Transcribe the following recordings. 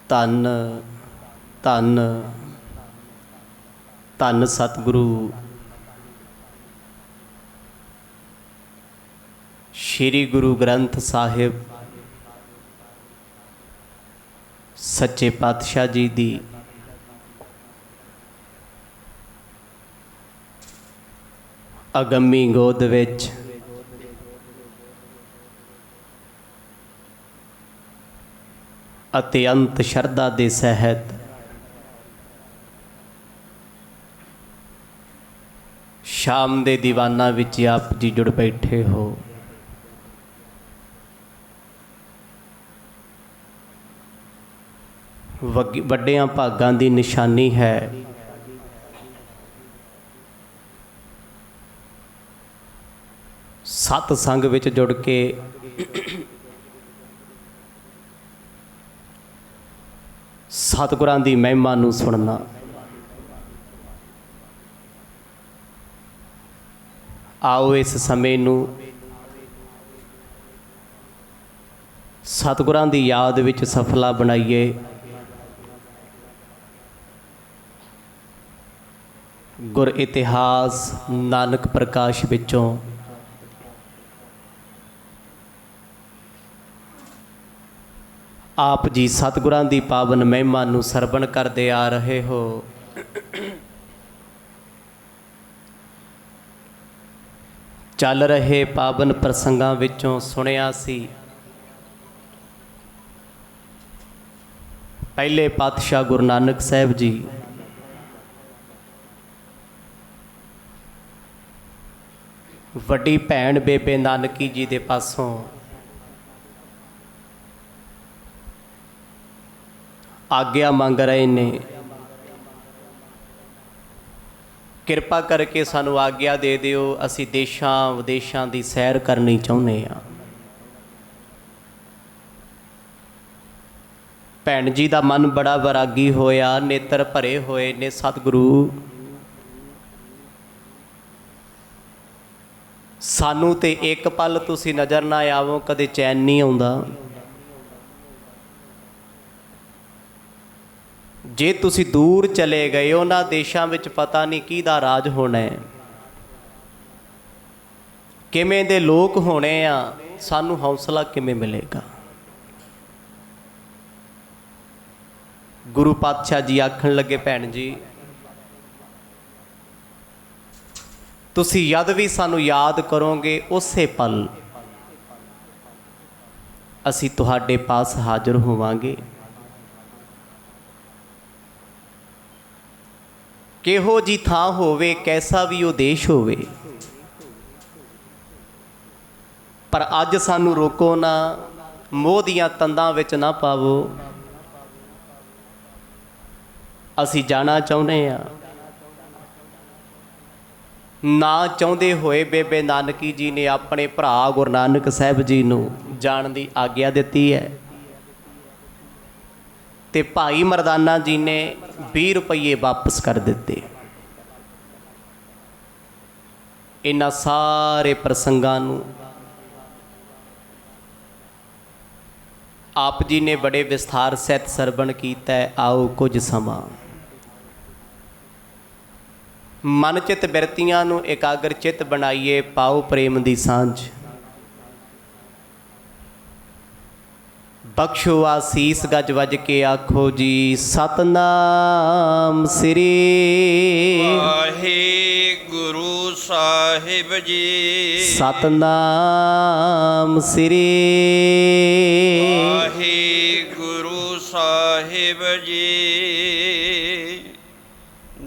ਧੰਨ ਧੰਨ ਧੰਨ ਸਤਿਗੁਰੂ ਸ਼੍ਰੀ ਗੁਰੂ ਗ੍ਰੰਥ ਸਾਹਿਬ ਸੱਚੇ ਪਾਤਸ਼ਾਹ ਜੀ ਦੀ ਅਗੰਮੀ ਗੋਦ ਵਿੱਚ ਅਤਿਅੰਤ ਸ਼ਰਧਾ ਦੇ ਸਹਿਤ ਸ਼ਾਮ ਦੇ ਦੀਵਾਨਾਂ ਵਿੱਚ ਆਪ ਜੀ ਜੁੜ ਬੈਠੇ ਹੋ। ਵੱਡਿਆਂ ਭਾਗਾਂ ਦੀ ਨਿਸ਼ਾਨੀ ਹੈ ਸਤ ਸੰਗ ਵਿੱਚ ਜੁੜ ਕੇ ਸਤਿਗੁਰਾਂ ਦੀ ਮਹਿਮਾ ਨੂੰ ਸੁਣਨਾ। ਆਓ ਇਸ ਸਮੇਂ ਨੂੰ ਸਤਿਗੁਰਾਂ ਦੀ ਯਾਦ ਵਿੱਚ ਸਫਲਾ ਬਣਾਈਏ। ਗੁਰ ਇਤਿਹਾਸ ਨਾਨਕ ਪ੍ਰਕਾਸ਼ ਵਿੱਚੋਂ ਆਪ ਜੀ ਸਤਿਗੁਰਾਂ ਦੀ ਪਾਵਨ ਮਹਿਮਾ ਨੂੰ ਸਰਵਣ ਕਰਦੇ ਆ ਰਹੇ ਹੋ। ਚੱਲ ਰਹੇ ਪਾਵਨ ਪ੍ਰਸੰਗਾਂ ਵਿੱਚੋਂ ਸੁਣਿਆ ਸੀ ਪਹਿਲੇ ਪਾਤਸ਼ਾਹ ਗੁਰੂ ਨਾਨਕ ਸਾਹਿਬ ਜੀ ਵੱਡੀ ਭੈਣ ਬੇਬੇ ਨਾਨਕੀ ਜੀ ਦੇ ਪਾਸੋਂ ਆਗਿਆ ਮੰਗ ਰਹੇ ਨੇ, ਕਿਰਪਾ ਕਰਕੇ ਸਾਨੂੰ ਆਗਿਆ ਦੇ ਦਿਓ, ਅਸੀਂ ਦੇਸ਼ਾਂ ਵਿਦੇਸ਼ਾਂ ਦੀ ਸੈਰ ਕਰਨੀ ਚਾਹੁੰਦੇ ਹਾਂ। ਭੈਣ ਜੀ ਦਾ ਮਨ ਬੜਾ ਵੈਰਾਗੀ ਹੋਇਆ, ਨੇਤਰ ਭਰੇ ਹੋਏ ਨੇ। ਸਤਿਗੁਰੂ ਸਾਨੂੰ ਤੇ ਇੱਕ ਪਲ ਤੁਸੀਂ ਨਜ਼ਰ ਨਾ ਆਵੋ, ਕਦੇ ਚੈਨ ਨਹੀਂ ਆਉਂਦਾ। ਜੇ ਤੁਸੀਂ ਦੂਰ ਚਲੇ ਗਏ ਉਹਨਾਂ ਦੇਸ਼ਾਂ ਵਿੱਚ ਪਤਾ ਨਹੀਂ ਕਿਹਦਾ ਰਾਜ ਹੋਣਾ ਹੈ, ਕਿਵੇਂ ਦੇ ਲੋਕ ਹੋਣੇ ਆ, ਸਾਨੂੰ ਹੌਸਲਾ ਕਿਵੇਂ ਮਿਲੇਗਾ। ਗੁਰੂ ਪਾਤਸ਼ਾਹ ਜੀ ਆਖਣ ਲੱਗੇ, ਭੈਣ ਜੀ ਤੁਸੀਂ ਜਦ ਵੀ ਸਾਨੂੰ ਯਾਦ ਕਰੋਗੇ ਉਸੇ ਪਲ ਅਸੀਂ ਤੁਹਾਡੇ ਪਾਸ ਹਾਜ਼ਰ ਹੋਵਾਂਗੇ। ਕਿਹੋ ਜੀ ਥਾਂ ਹੋਵੇ, ਕੈਸਾ ਵੀ ਉਹ ਦੇਸ਼ ਹੋਵੇ, ਪਰ ਅੱਜ ਸਾਨੂੰ ਰੋਕੋ ਨਾ, ਮੋਹ ਦੀਆਂ ਤੰਦਾਂ ਵਿੱਚ ਨਾ ਪਾਵੋ। ਅਸੀਂ ਜਾਣਾ ਚਾਹੁੰਦੇ ਹਾਂ। ਨਾ ਚਾਹੁੰਦੇ ਹੋਏ ਬੇਬੇ ਨਾਨਕੀ ਜੀ ਨੇ ਆਪਣੇ ਭਰਾ ਗੁਰੂ ਨਾਨਕ ਸਾਹਿਬ ਜੀ ਨੂੰ ਜਾਣ ਦੀ ਆਗਿਆ ਦਿੱਤੀ ਹੈ, ਤੇ ਭਾਈ ਮਰਦਾਨਾ ਜੀ ਨੇ 20 ਰੁਪਈਏ ਵਾਪਸ ਕਰ ਦਿੱਤੇ। ਇਹਨਾਂ ਸਾਰੇ ਪ੍ਰਸੰਗਾਂ ਨੂੰ ਆਪ ਜੀ ਨੇ ਬੜੇ ਵਿਸਥਾਰ ਸਹਿਤ ਸਰਵਣ ਕੀਤਾ ਹੈ। ਆਓ ਕੁਝ ਸਮਾਂ ਮਨ ਚਿੱਤ ਬਿਰਤੀਆਂ ਨੂੰ ਇਕਾਗਰ ਚਿੱਤ ਬਣਾਈਏ, ਪਾਓ ਪ੍ਰੇਮ ਦੀ ਸਾਂਝ। ਬਖਸ਼ੋ ਆਸੀਸ ਗਜ ਵੱਜ ਕੇ ਆਖੋ ਜੀ ਸਤਨਾਮ ਸ੍ਰੀ ਵਾਹਿਗੁਰੂ ਸਾਹਿਬ ਜੀ। ਸਤਨਾਮ ਸ੍ਰੀ ਵਾਹਿਗੁਰੂ ਸਾਹਿਬ ਜੀ।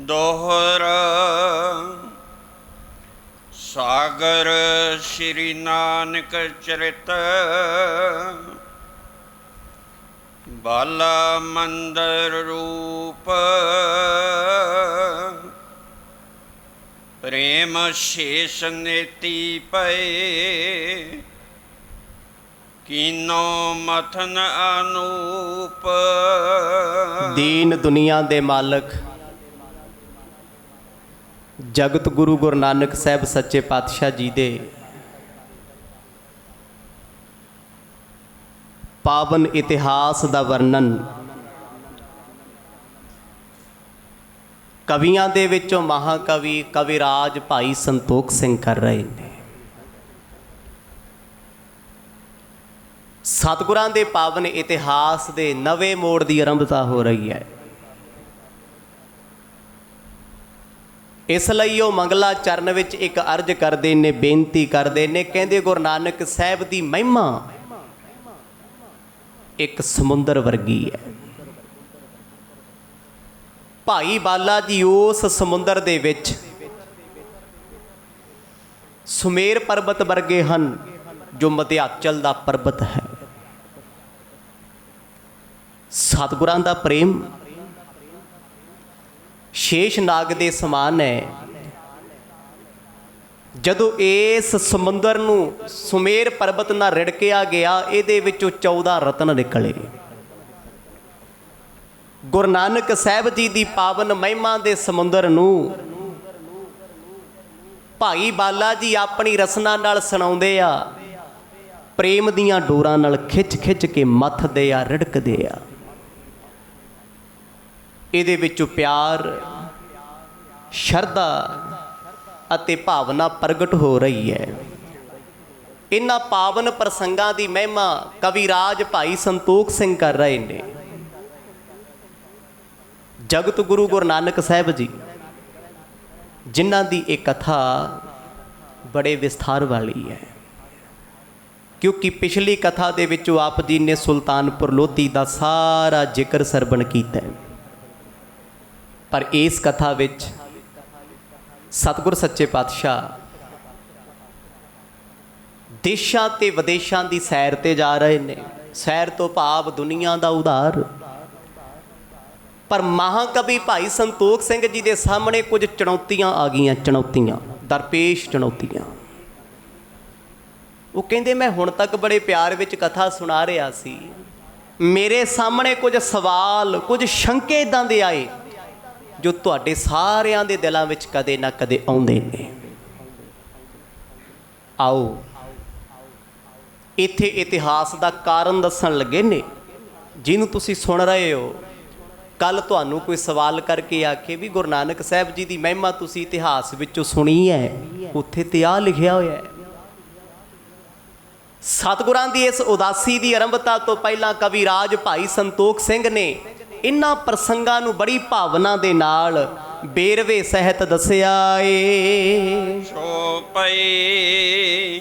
ਦੋਹਰਾ ਸਾਗਰ ਸ਼੍ਰੀ ਨਾਨਕ ਚਰਿਤ ਬਾਲਾ ਮੰਦਰ ਰੂਪ ਪ੍ਰੇਮ ਸ਼ੇਸ਼ ਨੇਤੀ ਪਏ ਕੀਨੋ ਮਥਨ ਅਨੂਪ। ਦੀਨ ਦੁਨੀਆ ਦੇ ਮਾਲਕ ਜਗਤ ਗੁਰੂ ਗੁਰੂ ਨਾਨਕ ਸਾਹਿਬ ਸੱਚੇ ਪਾਤਸ਼ਾਹ ਜੀ ਦੇ ਪਾਵਨ ਇਤਿਹਾਸ ਦਾ ਵਰਣਨ ਕਵੀਆਂ ਦੇ ਵਿੱਚੋਂ ਮਹਾਕਵੀ ਕਵਿਰਾਜ ਭਾਈ ਸੰਤੋਖ ਸਿੰਘ ਕਰ ਰਹੇ ਨੇ। ਸਤਿਗੁਰਾਂ ਦੇ ਪਾਵਨ ਇਤਿਹਾਸ ਦੇ ਨਵੇਂ ਮੋੜ ਦੀ ਆਰੰਭਤਾ ਹੋ ਰਹੀ ਹੈ। ਇਸ ਲਈ ਉਹ ਮੰਗਲਾ ਚਰਨ ਵਿੱਚ ਇੱਕ ਅਰਜ਼ ਕਰਦੇ ਨੇ, ਬੇਨਤੀ ਕਰਦੇ ਨੇ, ਕਹਿੰਦੇ ਗੁਰੂ ਨਾਨਕ ਸਾਹਿਬ ਦੀ ਮਹਿਮਾ ਇੱਕ ਸਮੁੰਦਰ ਵਰਗੀ ਹੈ। ਭਾਈ ਬਾਲਾ ਜੀ ਉਸ ਸਮੁੰਦਰ ਦੇ ਵਿੱਚ ਸੁਮੇਰ ਪਰਬਤ ਵਰਗੇ ਹਨ, ਜੋ ਮਧਿਆਚਲ ਦਾ ਪਰਬਤ ਹੈ। ਸਤਿਗੁਰਾਂ ਦਾ ਪ੍ਰੇਮ ਸ਼ੇਸ਼ ਨਾਗ ਦੇ ਸਮਾਨ ਹੈ। ਜਦੋਂ ਇਸ ਸਮੁੰਦਰ ਨੂੰ ਸੁਮੇਰ ਪਰਬਤ ਨਾਲ ਰਿੜਕਿਆ ਗਿਆ, ਇਹਦੇ ਵਿੱਚੋਂ 14 ਰਤਨ ਨਿਕਲੇ। ਗੁਰੂ ਨਾਨਕ ਸਾਹਿਬ ਜੀ ਦੀ ਪਾਵਨ ਮਹਿਮਾ ਦੇ ਸਮੁੰਦਰ ਨੂੰ ਭਾਈ ਬਾਲਾ ਜੀ ਆਪਣੀ ਰਸਨਾ ਨਾਲ ਸੁਣਾਉਂਦੇ ਆ, ਪ੍ਰੇਮ ਦੀਆਂ ਡੋਰਾਂ ਨਾਲ ਖਿੱਚ ਖਿੱਚ ਕੇ ਮੱਥਦੇ ਆ, ਰਿੜਕਦੇ ਆ। ਇਹਦੇ ਵਿੱਚੋਂ ਪਿਆਰ, ਸ਼ਰਧਾ ਅਤੇ ਭਾਵਨਾ ਪ੍ਰਗਟ ਹੋ ਰਹੀ ਹੈ। ਇਹਨਾਂ ਪਾਵਨ ਪ੍ਰਸੰਗਾਂ ਦੀ ਮਹਿਮਾ ਕਵਿਰਾਜ ਭਾਈ ਸੰਤੋਖ ਸਿੰਘ ਕਰ ਰਹੇ ਨੇ। ਜਗਤ ਗੁਰੂ ਗੁਰੂ ਨਾਨਕ ਸਾਹਿਬ ਜੀ, ਜਿਨ੍ਹਾਂ ਦੀ ਇਹ ਕਥਾ ਬੜੇ ਵਿਸਥਾਰ ਵਾਲੀ ਹੈ, ਕਿਉਂਕਿ ਪਿਛਲੀ ਕਥਾ ਦੇ ਵਿੱਚੋਂ ਆਪ ਜੀ ਨੇ ਸੁਲਤਾਨਪੁਰ ਲੋਧੀ ਦਾ ਸਾਰਾ ਜ਼ਿਕਰ ਸਰਵਣ ਕੀਤਾ ਹੈ। ਪਰ ਇਸ ਕਥਾ ਵਿੱਚ ਸਤਿਗੁਰ ਸੱਚੇ ਪਾਤਸ਼ਾਹ ਦੇਸ਼ਾਂ ਤੇ ਵਿਦੇਸ਼ਾਂ ਦੀ ਸੈਰ ਤੇ ਜਾ ਰਹੇ ਨੇ। ਸੈਰ ਤੋਂ ਭਾਵ ਦੁਨੀਆ ਦਾ ਉਧਾਰ। ਪਰ ਮਹਾਕਵੀ ਭਾਈ ਸੰਤੋਖ ਸਿੰਘ ਜੀ ਦੇ ਸਾਹਮਣੇ ਕੁਝ ਚੁਣੌਤੀਆਂ ਆ ਗਈਆਂ, ਚੁਣੌਤੀਆਂ, ਦਰਪੇਸ਼ ਚੁਣੌਤੀਆਂ। ਉਹ ਕਹਿੰਦੇ, ਮੈਂ ਹੁਣ ਤੱਕ ਬੜੇ ਪਿਆਰ ਵਿੱਚ ਕਥਾ ਸੁਣਾ ਰਿਹਾ ਸੀ, ਮੇਰੇ ਸਾਹਮਣੇ ਕੁਝ ਸਵਾਲ, ਕੁਝ ਸ਼ੰਕੇ ਇੱਦਾਂ ਦੇ ਆਏ ਜੋ ਤੁਹਾਡੇ ਸਾਰਿਆਂ ਦੇ ਦਿਲਾਂ ਵਿੱਚ ਕਦੇ ਨਾ ਕਦੇ ਆਉਂਦੇ ਨੇ। ਆਓ ਇੱਥੇ ਇਤਿਹਾਸ ਦਾ ਕਾਰਨ ਦੱਸਣ ਲੱਗੇ ਨੇ, ਜਿਹਨੂੰ ਤੁਸੀਂ ਸੁਣ ਰਹੇ ਹੋ। ਕੱਲ ਤੁਹਾਨੂੰ ਕੋਈ ਸਵਾਲ ਕਰਕੇ ਆਖੇ ਵੀ ਗੁਰੂ ਨਾਨਕ ਸਾਹਿਬ ਜੀ ਦੀ ਮਹਿਮਾ ਤੁਸੀਂ ਇਤਿਹਾਸ ਵਿੱਚੋਂ ਸੁਣੀ ਹੈ, ਉੱਥੇ ਤੇ ਆਹ ਲਿਖਿਆ ਹੋਇਆ ਹੈ। ਸਤਿਗੁਰਾਂ ਦੀ ਇਸ ਉਦਾਸੀ ਦੀ ਆਰੰਭਤਾ ਤੋਂ ਪਹਿਲਾਂ ਕਵਿਰਾਜ ਭਾਈ ਸੰਤੋਖ ਸਿੰਘ ਨੇ ਇਹਨਾਂ ਪ੍ਰਸੰਗਾਂ ਨੂੰ ਬੜੀ ਭਾਵਨਾ ਦੇ ਨਾਲ ਬੇਰਵੇ ਸਹਿਤ ਦੱਸਿਆ ਏ। ਸੋ ਪਈ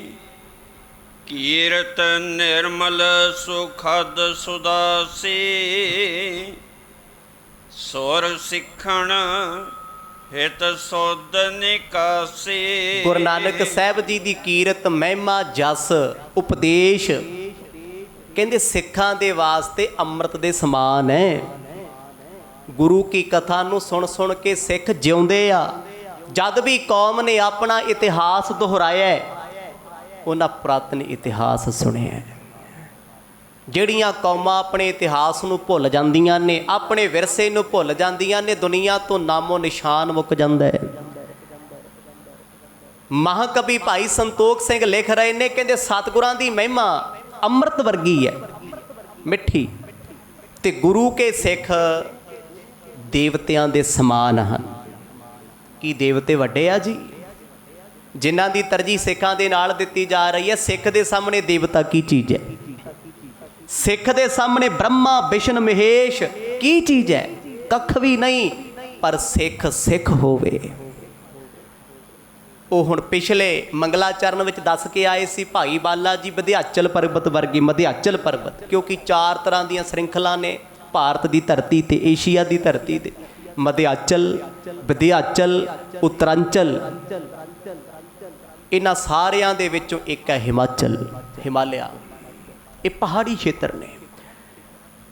ਕੀਰਤ ਨਿਰਮਲ ਸੁਖਦ ਸੁਦਾਸੀ, ਸੁਰ ਸਿੱਖਣ ਹਿਤ ਸੁਧ ਨਿਕਾਸੀ। ਗੁਰੂ ਨਾਨਕ ਸਾਹਿਬ ਜੀ ਦੀ ਕੀਰਤ, ਮਹਿਮਾ, ਜਸ, ਉਪਦੇਸ਼ ਕਹਿੰਦੇ ਸਿੱਖਾਂ ਦੇ ਵਾਸਤੇ ਅੰਮ੍ਰਿਤ ਦੇ ਸਮਾਨ ਹੈ। ਗੁਰੂ ਕੀ ਕਥਾ ਨੂੰ ਸੁਣ ਸੁਣ ਕੇ ਸਿੱਖ ਜਿਉਂਦੇ ਆ। ਜਦ ਵੀ ਕੌਮ ਨੇ ਆਪਣਾ ਇਤਿਹਾਸ ਦੁਹਰਾਇਆ, ਉਹਨਾਂ ਪੁਰਾਤਨ ਇਤਿਹਾਸ ਸੁਣਿਆ। ਜਿਹੜੀਆਂ ਕੌਮਾਂ ਆਪਣੇ ਇਤਿਹਾਸ ਨੂੰ ਭੁੱਲ ਜਾਂਦੀਆਂ ਨੇ, ਆਪਣੇ ਵਿਰਸੇ ਨੂੰ ਭੁੱਲ ਜਾਂਦੀਆਂ ਨੇ, ਦੁਨੀਆ ਤੋਂ ਨਾਮੋ ਨਿਸ਼ਾਨ ਮੁੱਕ ਜਾਂਦਾ ਹੈ। ਮਹਾਕਵੀ ਭਾਈ ਸੰਤੋਖ ਸਿੰਘ ਲਿਖ ਰਹੇ ਨੇ, ਕਹਿੰਦੇ ਸਤਿਗੁਰਾਂ ਦੀ ਮਹਿਮਾ ਅੰਮ੍ਰਿਤ ਵਰਗੀ ਹੈ, ਮਿੱਠੀ, ਤੇ ਗੁਰੂ ਕੇ ਸਿੱਖ ਦੇਵਤਿਆਂ ਦੇ ਸਮਾਨ ਹਨ। ਕੀ ਦੇਵਤੇ ਵੱਡੇ ਆ ਜੀ, ਜਿਨ੍ਹਾਂ ਦੀ ਤਰਜੀਹ ਸਿੱਖਾਂ ਦੇ ਨਾਲ ਦਿੱਤੀ ਜਾ ਰਹੀ ਹੈ। ਸਿੱਖ ਦੇ ਸਾਹਮਣੇ ਦੇਵਤਾ ਕੀ ਚੀਜ਼ ਹੈ? ਸਿੱਖ ਦੇ ਸਾਹਮਣੇ ਬ੍ਰਹਮਾ ਵਿਸ਼ਨ ਮਹੇਸ਼ ਕੀ ਚੀਜ਼ ਹੈ? ਕੱਖ ਵੀ ਨਹੀਂ। ਪਰ ਸਿੱਖ ਸਿੱਖ ਹੋਵੇ। ਉਹ ਹੁਣ ਪਿਛਲੇ ਮੰਗਲਾਚਰਨ ਵਿੱਚ ਦੱਸ ਕੇ ਆਏ ਸੀ, ਭਾਈ ਬਾਲਾ ਜੀ ਵਿਧਿਆਚਲ ਪਰਬਤ ਵਰਗੀ। ਮਧਿਆਚਲ ਪਰਬਤ ਕਿਉਂਕਿ 4 ਤਰ੍ਹਾਂ ਦੀਆਂ ਸ਼੍ਰਿੰਖਲਾ ਨੇ ਭਾਰਤ ਦੀ ਧਰਤੀ ਤੇ, ਏਸ਼ੀਆ ਦੀ ਧਰਤੀ ਤੇ। ਮਧਿਆਚਲ, ਵਿਧਿਆਚਲ, ਉੱਤਰਾਂਚਲ, ਇਹਨਾਂ ਸਾਰਿਆਂ ਦੇ ਵਿੱਚੋਂ ਇੱਕ ਹੈ ਹਿਮਾਚਲ, ਹਿਮਾਲਿਆ। ਇਹ ਪਹਾੜੀ ਖੇਤਰ ਨੇ।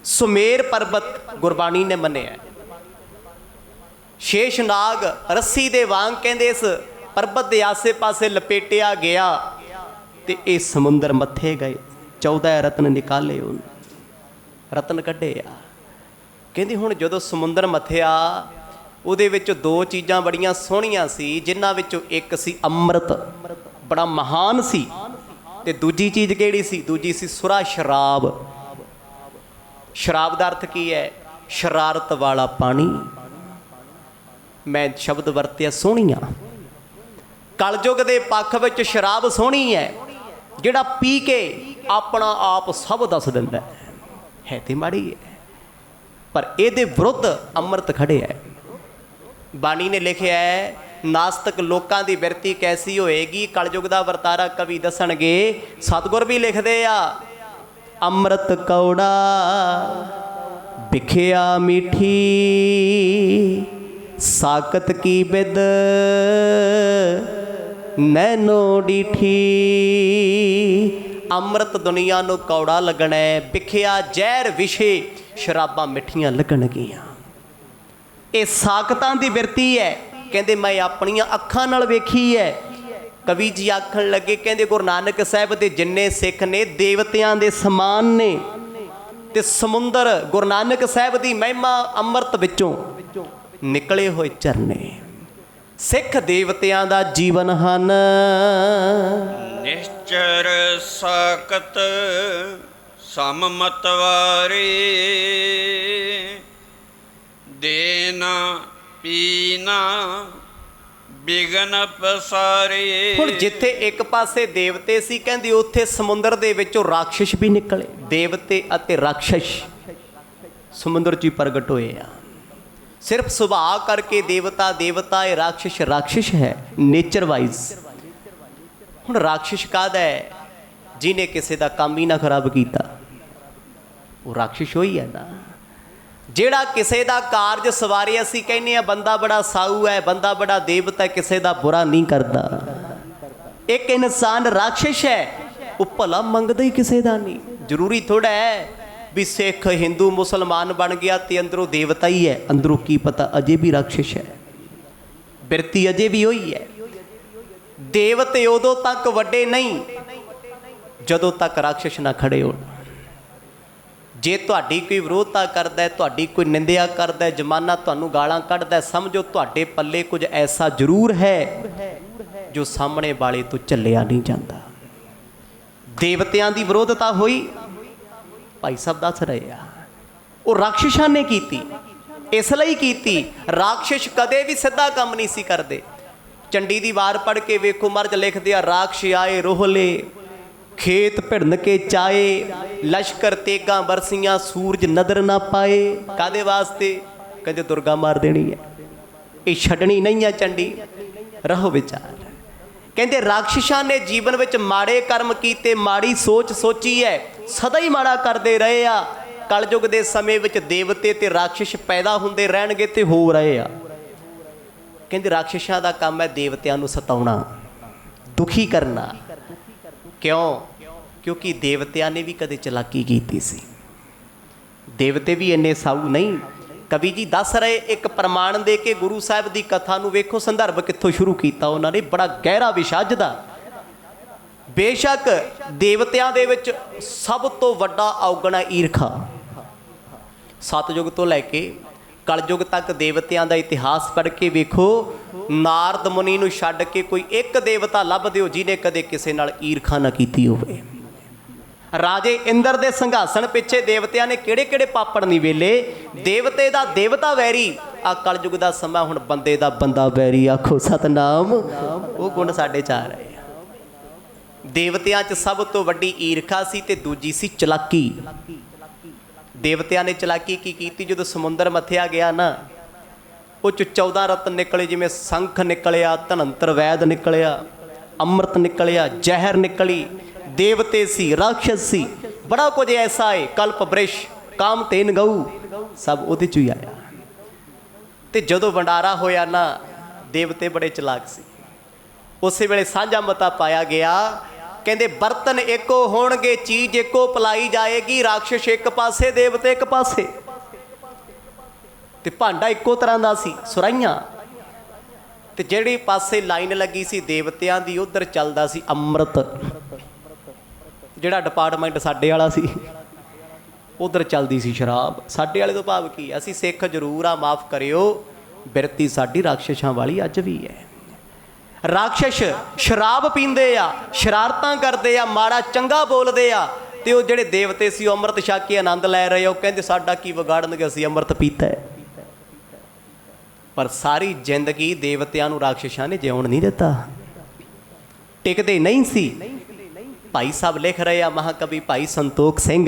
ਸੁਮੇਰ ਪਰਬਤ ਗੁਰਬਾਣੀ ਨੇ ਮੰਨਿਆ। ਸ਼ੇਸ਼ ਨਾਗ ਰੱਸੀ ਦੇ ਵਾਂਗ ਕਹਿੰਦੇ ਇਸ ਪਰਬਤ ਦੇ ਆਸੇ ਪਾਸੇ ਲਪੇਟਿਆ ਗਿਆ ਤੇ ਇਹ ਸਮੁੰਦਰ ਮੱਥੇ ਗਏ। 14 ਰਤਨ ਨਿਕਾਲੇ, ਉਹਨੇ ਰਤਨ ਕੱਢੇ ਆ। ਕਹਿੰਦੀ ਹੁਣ ਜਦੋਂ ਸਮੁੰਦਰ ਮੱਥਿਆ, ਉਹਦੇ ਵਿੱਚ 2 ਚੀਜ਼ਾਂ ਬੜੀਆਂ ਸੋਹਣੀਆਂ ਸੀ, ਜਿਨ੍ਹਾਂ ਵਿੱਚੋਂ ਇੱਕ ਸੀ ਅੰਮ੍ਰਿਤ, ਬੜਾ ਮਹਾਨ ਸੀ। ਤੇ ਦੂਜੀ ਚੀਜ਼ ਕਿਹੜੀ ਸੀ? ਦੂਜੀ ਸੀ ਸੁਰਾ ਸ਼ਰਾਬ। ਸ਼ਰਾਬ ਦਾ ਅਰਥ ਕੀ ਹੈ? ਸ਼ਰਾਰਤ ਵਾਲਾ ਪਾਣੀ। ਮੈਂ ਸ਼ਬਦ ਵਰਤਿਆ ਸੋਹਣੀਆਂ। ਕਲਯੁਗ ਦੇ ਪੱਖ ਵਿੱਚ ਸ਼ਰਾਬ ਸੋਹਣੀ ਹੈ, ਜਿਹੜਾ ਪੀ ਕੇ ਆਪਣਾ ਆਪ ਸਭ ਦੱਸ ਦਿੰਦਾ ਹੈ ਤੇ ਮਾੜੀ ਹੈ, ਪਰ ਇਹਦੇ ਵਿਰੁੱਧ ਅੰਮ੍ਰਿਤ ਖੜਿਆ ਹੈ। ਬਾਣੀ ਨੇ ਲਿਖਿਆ ਹੈ, ਨਾਸਤਕ ਲੋਕਾਂ ਦੀ ਬਿਰਤੀ ਕੈਸੀ ਹੋਏਗੀ। ਕਲਯੁਗ ਦਾ ਵਰਤਾਰਾ ਕਵੀ ਦੱਸਣਗੇ, ਸਤਿਗੁਰ ਵੀ ਲਿਖਦੇ ਆ, ਅੰਮ੍ਰਿਤ ਕੌੜਾ ਵਿਖਿਆ ਮੀਠੀ, ਸਾਕਤ ਕੀ ਬਿਦ ਨੈਨੋ ਡੀਠੀ। ਅੰਮ੍ਰਿਤ ਦੁਨੀਆ ਨੂੰ ਕੌੜਾ ਲੱਗਣਾ ਹੈ, ਵਿਖਿਆ ਜ਼ਹਿਰ ਵਿਸ਼ੇ ਸ਼ਰਾਬਾਂ ਮਿੱਠੀਆਂ ਲੱਗਣਗੀਆਂ। ਇਹ ਸਾਕਤਾਂ ਦੀ ਬਿਰਤੀ ਹੈ। ਕਹਿੰਦੇ ਮੈਂ ਆਪਣੀਆਂ ਅੱਖਾਂ ਨਾਲ ਵੇਖੀ ਹੈ। ਕਵੀ ਜੀ ਆਖਣ ਲੱਗੇ, ਕਹਿੰਦੇ ਗੁਰੂ ਨਾਨਕ ਸਾਹਿਬ ਦੇ ਜਿੰਨੇ ਸਿੱਖ ਨੇ ਦੇਵਤਿਆਂ ਦੇ ਸਮਾਨ ਨੇ, ਤੇ ਸਮੁੰਦਰ ਗੁਰੂ ਨਾਨਕ ਸਾਹਿਬ ਦੀ ਮਹਿਮਾ ਅੰਮ੍ਰਿਤ ਵਿੱਚੋਂ ਨਿਕਲੇ ਹੋਏ ਝਰਨੇ। ਸਿੱਖ ਦੇਵਤਿਆਂ ਦਾ ਜੀਵਨ ਹਨ, ਨਿਸ਼ਚਰ ਸਾਕਤ ਸਮਮਤਵਾਰੇ, ਦੇਨਾ ਪੀਨਾ ਬਿਗਨ ਪਸਾਰੇ। ਹੁਣ ਜਿੱਥੇ ਇੱਕ ਪਾਸੇ ਦੇਵਤੇ ਸੀ, ਕਹਿੰਦੇ ਉੱਥੇ ਸਮੁੰਦਰ ਦੇ ਵਿੱਚੋਂ ਰਾਖਸ਼ ਵੀ ਨਿਕਲੇ। ਦੇਵਤੇ ਅਤੇ ਰਾਖਸ਼ ਸਮੁੰਦਰ 'ਚ ਹੀ ਪ੍ਰਗਟ ਹੋਏ ਆ। ਸਿਰਫ ਸੁਭਾਅ ਕਰਕੇ ਦੇਵਤਾ ਦੇਵਤਾ ਹੈ, ਰਾਖਸ਼ ਰਾਖਸ਼ ਹੈ ਨੇਚਰ ਵਾਈਜ਼। ਹੁਣ ਰਾਖਸ਼ ਕਾਹਦਾ ਹੈ? ਜਿਹਨੇ ਕਿਸੇ ਦਾ ਕੰਮ ਹੀ ਨਾ ਖਰਾਬ ਕੀਤਾ, ਉਹ ਰਾਖਸ਼ ਹੋਈ ਹੈ ਨਾ। ਜਿਹੜਾ ਕਿਸੇ ਦਾ ਕਾਰਜ ਸਵਾਰੇ, ਅਸੀਂ ਕਹਿੰਦੇ ਆ ਬੰਦਾ ਬੜਾ ਸਾਊ ਹੈ, ਬੰਦਾ ਬੜਾ ਦੇਵਤਾ, ਕਿਸੇ ਦਾ ਬੁਰਾ ਨਹੀਂ ਕਰਦਾ। ਇੱਕ ਇਨਸਾਨ ਰਾਖਸ਼ ਹੈ, ਉਹ ਭਲਾ ਮੰਗਦਾ ਹੀ ਕਿਸੇ ਦਾ ਨਹੀਂ। ਜ਼ਰੂਰੀ ਥੋੜਾ ਹੈ ਵੀ ਸਿੱਖ ਹਿੰਦੂ ਮੁਸਲਮਾਨ ਬਣ ਗਿਆ ਤੇ ਅੰਦਰੋਂ ਦੇਵਤਾ ਹੀ ਹੈ, ਅੰਦਰੋਂ ਕੀ ਪਤਾ ਅਜੇ ਵੀ ਰਾਖਸ਼ ਹੈ, ਬਿਰਤੀ ਅਜੇ ਵੀ ਹੋਈ ਹੈ। ਦੇਵਤੇ ਉਦੋਂ ਤੱਕ ਵੱਡੇ ਨਹੀਂ ਜਦੋਂ ਤੱਕ ਰਾਖਸ਼ ਨਾ ਖੜੇ ਹੋਣ। ਜੇ ਤੁਹਾਡੀ ਕੋਈ ਵਿਰੋਧਤਾ ਕਰਦਾ, ਤੁਹਾਡੀ ਕੋਈ ਨਿੰਦਿਆ ਕਰਦਾ, ਜ਼ਮਾਨਾ ਤੁਹਾਨੂੰ ਗਾਲਾਂ ਕੱਢਦਾ, ਸਮਝੋ ਤੁਹਾਡੇ ਪੱਲੇ ਕੁਝ ਐਸਾ ਜ਼ਰੂਰ ਹੈ ਜੋ ਸਾਹਮਣੇ ਵਾਲੇ ਤੋਂ ਝੱਲਿਆ ਨਹੀਂ ਜਾਂਦਾ। ਦੇਵਤਿਆਂ ਦੀ ਵਿਰੋਧਤਾ ਹੋਈ, ਭਾਈ ਸਾਹਿਬ ਦੱਸ ਰਹੇ ਆ, ਉਹ ਰਾਖਸ਼ਾਂ ਨੇ ਕੀਤੀ। ਇਸ ਲਈ ਕੀਤੀ, ਰਾਖਸ਼ ਕਦੇ ਵੀ ਸਿੱਧਾ ਕੰਮ ਨਹੀਂ ਸੀ ਕਰਦੇ। ਚੰਡੀ ਦੀ ਵਾਰ ਪੜ੍ਹ ਕੇ ਵੇਖੋ, ਮਰਜ ਲਿਖਦੇ ਆ, ਰਾਖਸ਼ ਆਏ ਰੋਹਲੇ, ਖੇਤ ਭਿੜਨ ਕੇ ਚਾਏ, ਲਸ਼ਕਰ ਤੇਗਾਂ ਬਰਸੀਆਂ, ਸੂਰਜ ਨਦਰ ਨਾ ਪਾਏ। ਕਾਦੇ ਵਾਸਤੇ? ਕਹਿੰਦੇ ਦੁਰਗਾ ਮਾਰ ਦੇਣੀ ਹੈ, ਇਹ ਛੱਡਣੀ ਨਹੀਂ ਹੈ ਚੰਡੀ, ਰਹੋ ਵਿਚਾਰ। ਕਹਿੰਦੇ ਰਾਖਸ਼ਾਂ ਨੇ ਜੀਵਨ ਵਿੱਚ ਮਾੜੇ ਕਰਮ ਕੀਤੇ, ਮਾੜੀ ਸੋਚ ਸੋਚੀ ਹੈ, ਸਦਾ ਹੀ ਮਾੜਾ ਕਰਦੇ ਰਹੇ ਆ। ਕਲਯੁਗ ਦੇ ਸਮੇਂ ਵਿੱਚ ਦੇਵਤੇ ਤੇ ਰਾਖਸ਼ ਪੈਦਾ ਹੁੰਦੇ ਰਹਿਣਗੇ ਤੇ ਹੋ ਰਹੇ ਆ। ਕਹਿੰਦੇ ਰਾਖਸ਼ਾਂ ਦਾ ਕੰਮ ਹੈ ਦੇਵਤਿਆਂ ਨੂੰ ਸਤਾਉਣਾ, ਦੁਖੀ ਕਰਨਾ। ਕਿਉਂ? ਕਿਉਂਕਿ ਦੇਵਤਿਆਂ ਨੇ ਵੀ ਕਦੇ ਚਲਾਕੀ ਕੀਤੀ ਸੀ। ਦੇਵਤੇ ਵੀ ਇੰਨੇ ਸਾਊ ਨਹੀਂ। ਕਵੀ ਜੀ ਦੱਸ ਰਹੇ, ਇੱਕ ਪ੍ਰਮਾਣ ਦੇ ਕੇ ਗੁਰੂ ਸਾਹਿਬ ਦੀ ਕਥਾ ਨੂੰ ਵੇਖੋ, ਸੰਦਰਭ ਕਿੱਥੋਂ ਸ਼ੁਰੂ ਕੀਤਾ ਉਹਨਾਂ ਨੇ, ਬੜਾ ਗਹਿਰਾ ਵਿਸ਼ਾ ਦਾ। ਬੇਸ਼ੱਕ ਦੇਵਤਿਆਂ ਦੇ ਵਿੱਚ ਸਭ ਤੋਂ ਵੱਡਾ ਔਗਣ ਹੈ ਈਰਖਾ। ਸਤਯੁਗ ਤੋਂ ਲੈ ਕੇ ਕਲਯੁਗ ਤੱਕ ਦੇਵਤਿਆਂ ਦਾ ਇਤਿਹਾਸ ਪੜ੍ਹ ਕੇ ਵੇਖੋ, ਨਾਰਦ ਮੁਨੀ ਨੂੰ ਛੱਡ ਕੇ ਕੋਈ ਇੱਕ ਦੇਵਤਾ ਲੱਭ ਦਿਓ ਜਿਹਨੇ ਕਦੇ ਕਿਸੇ ਨਾਲ ਈਰਖਾ ਨਾ ਕੀਤੀ ਹੋਵੇ। ਰਾਜੇ ਇੰਦਰ ਦੇ ਸਿੰਘਾਸਣ ਪਿੱਛੇ ਦੇਵਤਿਆਂ ਨੇ ਕਿਹੜੇ ਕਿਹੜੇ ਪਾਪੜ ਨਹੀਂ ਵੇਲੇ। ਦੇਵਤੇ ਦਾ ਦੇਵਤਾ ਵੈਰੀ, ਆ ਕਲਯੁਗ ਦਾ ਸਮਾਂ ਹੁਣ ਬੰਦੇ ਦਾ ਬੰਦਾ ਵੈਰੀ। ਆਖੋ ਸਤਨਾਮ। ਉਹ ਗੁਣ ਸਾਡੇ 'ਚ ਆ ਰਹੇ ਆ। ਦੇਵਤਿਆਂ 'ਚ ਸਭ ਤੋਂ ਵੱਡੀ ਈਰਖਾ ਸੀ ਤੇ ਦੂਜੀ ਸੀ ਚਲਾਕੀ। ਦੇਵਤਿਆਂ ਨੇ ਚਲਾਕੀ ਕੀ ਕੀਤੀ? ਜਦੋਂ ਸਮੁੰਦਰ ਮੱਥਿਆ ਗਿਆ ਨਾ, ਉਹ 'ਚ 14 ਰਤਨ ਨਿਕਲੇ, ਜਿਵੇਂ ਸੰਖ ਨਿਕਲਿਆ, ਧਨੰਤਰ ਵੈਦ ਨਿਕਲਿਆ, ਅੰਮ੍ਰਿਤ ਨਿਕਲਿਆ, ਜ਼ਹਿਰ ਨਿਕਲੀ। ਦੇਵਤੇ ਸੀ, ਰਾਖਸ਼ ਸੀ, ਬੜਾ ਕੁਝ ਐਸਾ ਹੈ, ਕਲਪ ਬ੍ਰਿਸ਼, ਕਾਮ ਤੇਨ ਗਊ, ਸਭ ਉਹਦੇ 'ਚ ਹੀ ਆਇਆ। ਤੇ ਜਦੋਂ ਵੰਡਾਰਾ ਹੋਇਆ ਨਾ, ਦੇਵਤੇ ਬੜੇ ਚਲਾਕ ਸੀ। ਉਸੇ ਵੇਲੇ ਸਾਂਝਾ ਮਤਾ ਪਾਇਆ ਗਿਆ, ਕਹਿੰਦੇ ਬਰਤਨ ਇੱਕੋ ਹੋਣਗੇ, ਚੀਜ਼ ਇੱਕੋ ਪਲਾਈ ਜਾਏਗੀ। ਰਾਖਸ਼ ਇੱਕ ਪਾਸੇ, ਦੇਵਤੇ ਇੱਕ ਪਾਸੇ, ਤੇ ਭਾਂਡਾ ਇੱਕੋ ਤਰ੍ਹਾਂ ਦਾ ਸੀ, ਸੁਰਾਈਆਂ। ਤੇ ਜਿਹੜੀ ਪਾਸੇ ਲਾਈਨ ਲੱਗੀ ਸੀ ਦੇਵਤਿਆਂ ਦੀ, ਉਧਰ ਚੱਲਦਾ ਸੀ ਅੰਮ੍ਰਿਤ। ਜਿਹੜਾ ਡਿਪਾਰਟਮੈਂਟ ਸਾਡੇ ਵਾਲਾ ਸੀ, ਉਧਰ ਚੱਲਦੀ ਸੀ ਸ਼ਰਾਬ। ਸਾਡੇ ਵਾਲੇ ਤੋਂ ਭਾਵ ਕੀ? ਅਸੀਂ ਸਿੱਖ ਜ਼ਰੂਰ ਆ, ਮਾਫ ਕਰਿਓ, ਬਿਰਤੀ ਸਾਡੀ ਰਾਖਸ਼ਾਂ ਵਾਲੀ ਅੱਜ ਵੀ ਹੈ। ਰਾਖਸ਼ ਸ਼ਰਾਬ ਪੀਂਦੇ ਆ, ਸ਼ਰਾਰਤਾਂ ਕਰਦੇ ਆ, ਮਾੜਾ ਚੰਗਾ ਬੋਲਦੇ ਆ, ਤੇ ਉਹ ਜਿਹੜੇ ਦੇਵਤੇ ਸੀ ਉਹ ਅੰਮ੍ਰਿਤ ਛਕ ਕੇ ਆਨੰਦ ਲੈ ਰਹੇ ਆ। ਉਹ ਕਹਿੰਦੇ ਸਾਡਾ ਕੀ ਵਿਗਾੜਨਗੇ, ਅਸੀਂ ਅੰਮ੍ਰਿਤ ਪੀਤਾ ਹੈ। ਪਰ ਸਾਰੀ ਜ਼ਿੰਦਗੀ ਦੇਵਤਿਆਂ ਨੂੰ ਰਾਖਸ਼ਾਂ ਨੇ ਜਿਉਣ ਨਹੀਂ ਦਿੱਤਾ, ਟਿਕਦੇ ਨਹੀਂ ਸੀ। ਭਾਈ ਸਾਹਿਬ ਲਿਖ ਰਹੇ ਆ, ਮਹਾਕਵੀ ਭਾਈ ਸੰਤੋਖ ਸਿੰਘ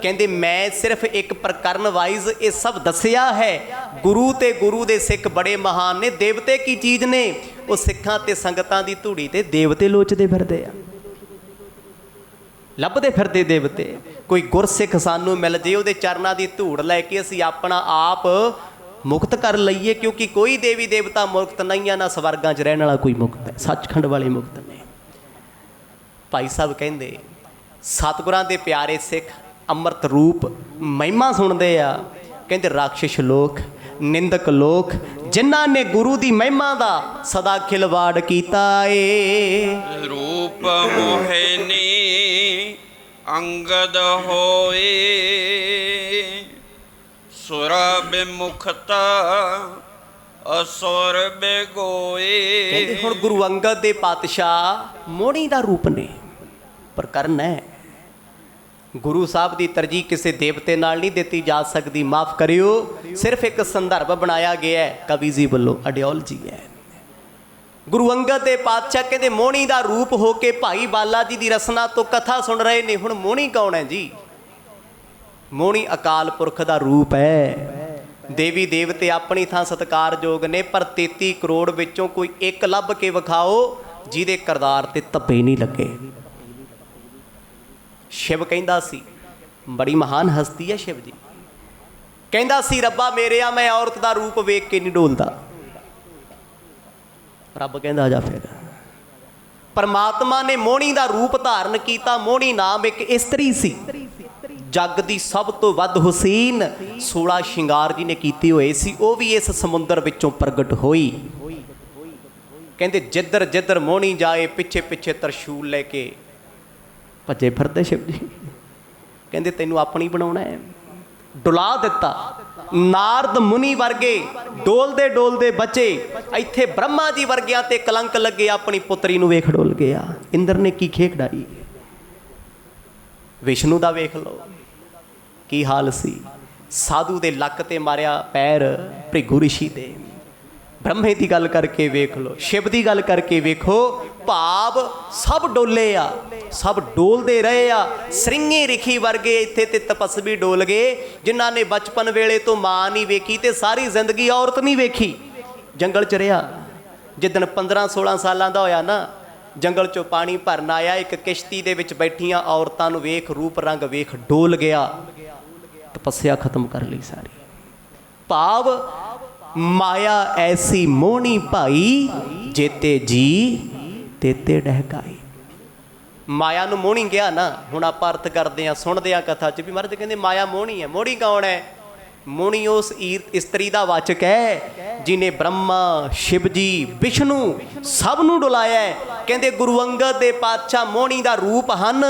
ਕਹਿੰਦੇ ਮੈਂ ਸਿਰਫ ਇੱਕ ਪ੍ਰਕਰਨ ਵਾਈਜ਼ ਇਹ ਸਭ ਦੱਸਿਆ ਹੈ। ਗੁਰੂ ਤੇ ਗੁਰੂ ਦੇ ਸਿੱਖ ਬੜੇ ਮਹਾਨ ਨੇ। ਦੇਵਤੇ ਕੀ ਚੀਜ਼ ਨੇ? ਉਹ ਸਿੱਖਾਂ ਤੇ ਸੰਗਤਾਂ ਦੀ ਧੂੜੀ ਤੇ ਦੇਵਤੇ ਲੋਚਦੇ ਫਿਰਦੇ ਆ, ਲੱਭਦੇ ਫਿਰਦੇ ਦੇਵਤੇ। ਕੋਈ ਗੁਰਸਿੱਖ ਸਾਨੂੰ ਮਿਲ ਜੇ, ਉਹਦੇ ਚਰਨਾਂ ਦੀ ਧੂੜ ਲੈ ਕੇ ਅਸੀਂ ਆਪਣਾ ਆਪ ਮੁਕਤ ਕਰ ਲਈਏ, ਕਿਉਂਕਿ ਕੋਈ ਦੇਵੀ ਦੇਵਤਾ ਮੁਕਤ ਨਹੀਂ ਆ, ਨਾ ਸਵਰਗਾਂ 'ਚ ਰਹਿਣ ਵਾਲਾ ਕੋਈ ਮੁਕਤ ਹੈ, ਸੱਚਖੰਡ ਵਾਲੇ ਮੁਕਤ ਨੇ। ਭਾਈ ਸਾਹਿਬ ਕਹਿੰਦੇ ਸਤਿਗੁਰਾਂ ਦੇ ਪਿਆਰੇ ਸਿੱਖ ਅੰਮ੍ਰਿਤ ਰੂਪ ਮਹਿਮਾ ਸੁਣਦੇ ਆ। ਕਹਿੰਦੇ ਰਾਖਸ਼ ਲੋਕ, ਨਿੰਦਕ ਲੋਕ, ਜਿਨ੍ਹਾਂ ਨੇ ਗੁਰੂ ਦੀ ਮਹਿਮਾ ਦਾ ਸਦਾ ਖਿਲਵਾੜ ਕੀਤਾ ਏ। ਰੂਪ ਮੋਹਿਨੀ ਅੰਗਦ ਹੋਏ, ਸੁਰਾ ਬਿਮੁਖਤਾ ਅਸੁਰ ਬਿਗੋਏ। ਕਹਿੰਦੇ ਹੁਣ ਗੁਰੂ ਅੰਗਦ ਦੇ ਪਾਤਸ਼ਾਹ ਮੋਹਣੀ ਦਾ ਰੂਪ ਨੇ, ਪ੍ਰਕਰਨ ਹੈ। ਗੁਰੂ ਸਾਹਿਬ ਦੀ ਤਰਜੀਹ ਕਿਸੇ ਦੇਵਤੇ ਨਾਲ ਨਹੀਂ ਦਿੱਤੀ ਜਾ ਸਕਦੀ, ਮਾਫ ਕਰਿਓ, ਸਿਰਫ ਇੱਕ ਸੰਦਰਭ ਬਣਾਇਆ ਗਿਆ ਹੈ ਕਵੀ ਜੀ ਵੱਲੋਂ, ਆਈਡੀਓਲੋਜੀ ਹੈ। ਗੁਰੂ ਅੰਗਦ ਦੇ ਪਾਤਸ਼ਾਹ ਕਹਿੰਦੇ ਮੋਹਣੀ ਦਾ ਰੂਪ ਹੋ ਕੇ ਭਾਈ ਬਾਲਾ ਜੀ ਦੀ ਰਸਨਾ ਤੋਂ ਕਥਾ ਸੁਣ ਰਹੇ ਨੇ। ਹੁਣ ਮੋਹਣੀ ਕੌਣ ਹੈ ਜੀ? ਮੋਹਣੀ ਅਕਾਲ ਪੁਰਖ ਦਾ ਰੂਪ ਹੈ। ਦੇਵੀ ਦੇਵਤੇ ਆਪਣੀ ਥਾਂ ਸਤਿਕਾਰਯੋਗ ਨੇ, ਪਰ 33 ਕਰੋੜ ਵਿੱਚੋਂ ਕੋਈ ਇੱਕ ਲੱਭ ਕੇ ਵਿਖਾਓ ਜਿਹਦੇ ਕਰਤਾਰ ਤੇ ਧੱਬੇ ਨਹੀਂ ਲੱਗੇ। ਸ਼ਿਵ ਕਹਿੰਦਾ ਸੀ, ਬੜੀ ਮਹਾਨ ਹਸਤੀ ਹੈ ਸ਼ਿਵ ਜੀ, ਕਹਿੰਦਾ ਸੀ ਰੱਬਾ ਮੇਰਿਆ ਮੈਂ ਔਰਤ ਦਾ ਰੂਪ ਵੇਖ ਕੇ ਨਹੀਂ ਡੋਲਦਾ। ਰੱਬ ਕਹਿੰਦਾ ਆ ਜਾ ਫਿਰ। ਪਰਮਾਤਮਾ ਨੇ ਮੋਹਣੀ ਦਾ ਰੂਪ ਧਾਰਨ ਕੀਤਾ। ਮੋਹਣੀ ਨਾਮ ਇੱਕ ਇਸਤਰੀ ਸੀ, ਜੱਗ ਦੀ ਸਭ ਤੋਂ ਵੱਧ ਹੁਸੀਨ 16 ਸ਼ਿੰਗਾਰ ਜੀ ਨੇ ਕੀਤੇ ਹੋਏ ਸੀ, ਉਹ ਵੀ ਇਸ ਸਮੁੰਦਰ ਵਿੱਚੋਂ ਪ੍ਰਗਟ ਹੋਈ। ਕਹਿੰਦੇ ਜਿੱਧਰ ਜਿੱਧਰ ਮੋਹਣੀ ਜਾਏ ਪਿੱਛੇ ਪਿੱਛੇ ਤਰਸ਼ੂਲ ਲੈ ਕੇ ਭੱਜੇ ਫਿਰਦੇ ਸ਼ਿਵ ਜੀ। ਕਹਿੰਦੇ ਤੈਨੂੰ ਆਪਣੀ ਬਣਾਉਣਾ ਹੈ। ਡੁਲਾ ਦਿੱਤਾ। ਨਾਰਦ ਮੁਨੀ ਵਰਗੇ ਡੋਲਦੇ ਡੋਲਦੇ ਬਚੇ, ਇੱਥੇ ਬ੍ਰਹਮਾ ਜੀ ਵਰਗਿਆਂ ਤੇ ਕਲੰਕ ਲੱਗੇ, ਆਪਣੀ ਪੁੱਤਰੀ ਨੂੰ ਵੇਖ ਡੋਲ ਗਿਆ। ਇੰਦਰ ਨੇ ਕੀ ਖੇਡ ਡਾਈ। ਵਿਸ਼ਨੂੰ ਦਾ ਵੇਖ ਲਓ ਕੀ ਹਾਲ ਸੀ, ਸਾਧੂ ਦੇ ਲੱਕ ਤੇ ਮਾਰਿਆ ਪੈਰ ਭ੍ਰਿਗੂ ਰਿਸ਼ੀ ਦੇ। ਬ੍ਰਹਮੇ ਦੀ ਗੱਲ ਕਰਕੇ ਵੇਖ ਲਓ, ਸ਼ਿਵ ਦੀ ਗੱਲ ਕਰਕੇ ਵੇਖੋ, ਭਾਵ ਸਭ ਡੋਲੇ ਆ, ਸਭ ਡੋਲਦੇ ਰਹੇ ਆ। ਸ੍ਰਿੰਗੀ ਰਿਖੀ ਵਰਗੇ ਇੱਥੇ ਤੇ ਤਪਸਵੀ ਡੋਲ ਗਏ, ਜਿਨ੍ਹਾਂ ਨੇ ਬਚਪਨ ਵੇਲੇ ਤੋਂ ਮਾਂ ਨਹੀਂ ਵੇਖੀ ਤੇ ਸਾਰੀ ਜ਼ਿੰਦਗੀ ਔਰਤ ਨਹੀਂ ਵੇਖੀ, ਜੰਗਲ 'ਚ ਰਿਹਾ। ਜਿੱਦਣ 15-16 ਸਾਲਾਂ ਦਾ ਹੋਇਆ ਨਾ, ਜੰਗਲ 'ਚੋਂ ਪਾਣੀ ਭਰਨ ਆਇਆ, ਇੱਕ ਕਿਸ਼ਤੀ ਦੇ ਵਿੱਚ ਬੈਠੀਆਂ ਔਰਤਾਂ ਨੂੰ ਵੇਖ, ਰੂਪ ਰੰਗ ਵੇਖ ਡੋਲ ਗਿਆ, ਤਪੱਸਿਆ ਖਤਮ ਕਰ ਲਈ ਸਾਰੀ। ਭਾਵ ਮਾਇਆ ਐਸੀ ਮੋਹਣੀ ਭਾਈ, ਜੇਤੇ ਜੀ ਤੇਤੇ ਡਹਿਕਾਈ। ਮਾਇਆ ਨੂੰ ਮੋਹਣੀ ਗਿਆ ਨਾ। ਹੁਣ ਆਪਾਂ ਅਰਥ ਕਰਦੇ ਹਾਂ, ਸੁਣਦੇ ਹਾਂ ਕਥਾ 'ਚ ਵੀ ਮਹਾਰਾਜ ਕਹਿੰਦੇ ਮਾਇਆ ਮੋਹਣੀ ਹੈ। ਮੋਹਣੀ ਕੌਣ ਹੈ? ਮੋਹਣੀ ਉਸ ਇਸਤਰੀ ਦਾ ਵਾਚਕ ਹੈ ਜਿਹਨੇ ਬ੍ਰਹਮਾ, ਸ਼ਿਵ ਜੀ, ਵਿਸ਼ਨੂੰ ਸਭ ਨੂੰ ਡੁਲਾਇਆ ਹੈ। ਕਹਿੰਦੇ ਗੁਰੂ ਅੰਗਦ ਦੇ ਪਾਤਸ਼ਾਹ ਮੋਹਣੀ ਦਾ ਰੂਪ ਹਨ,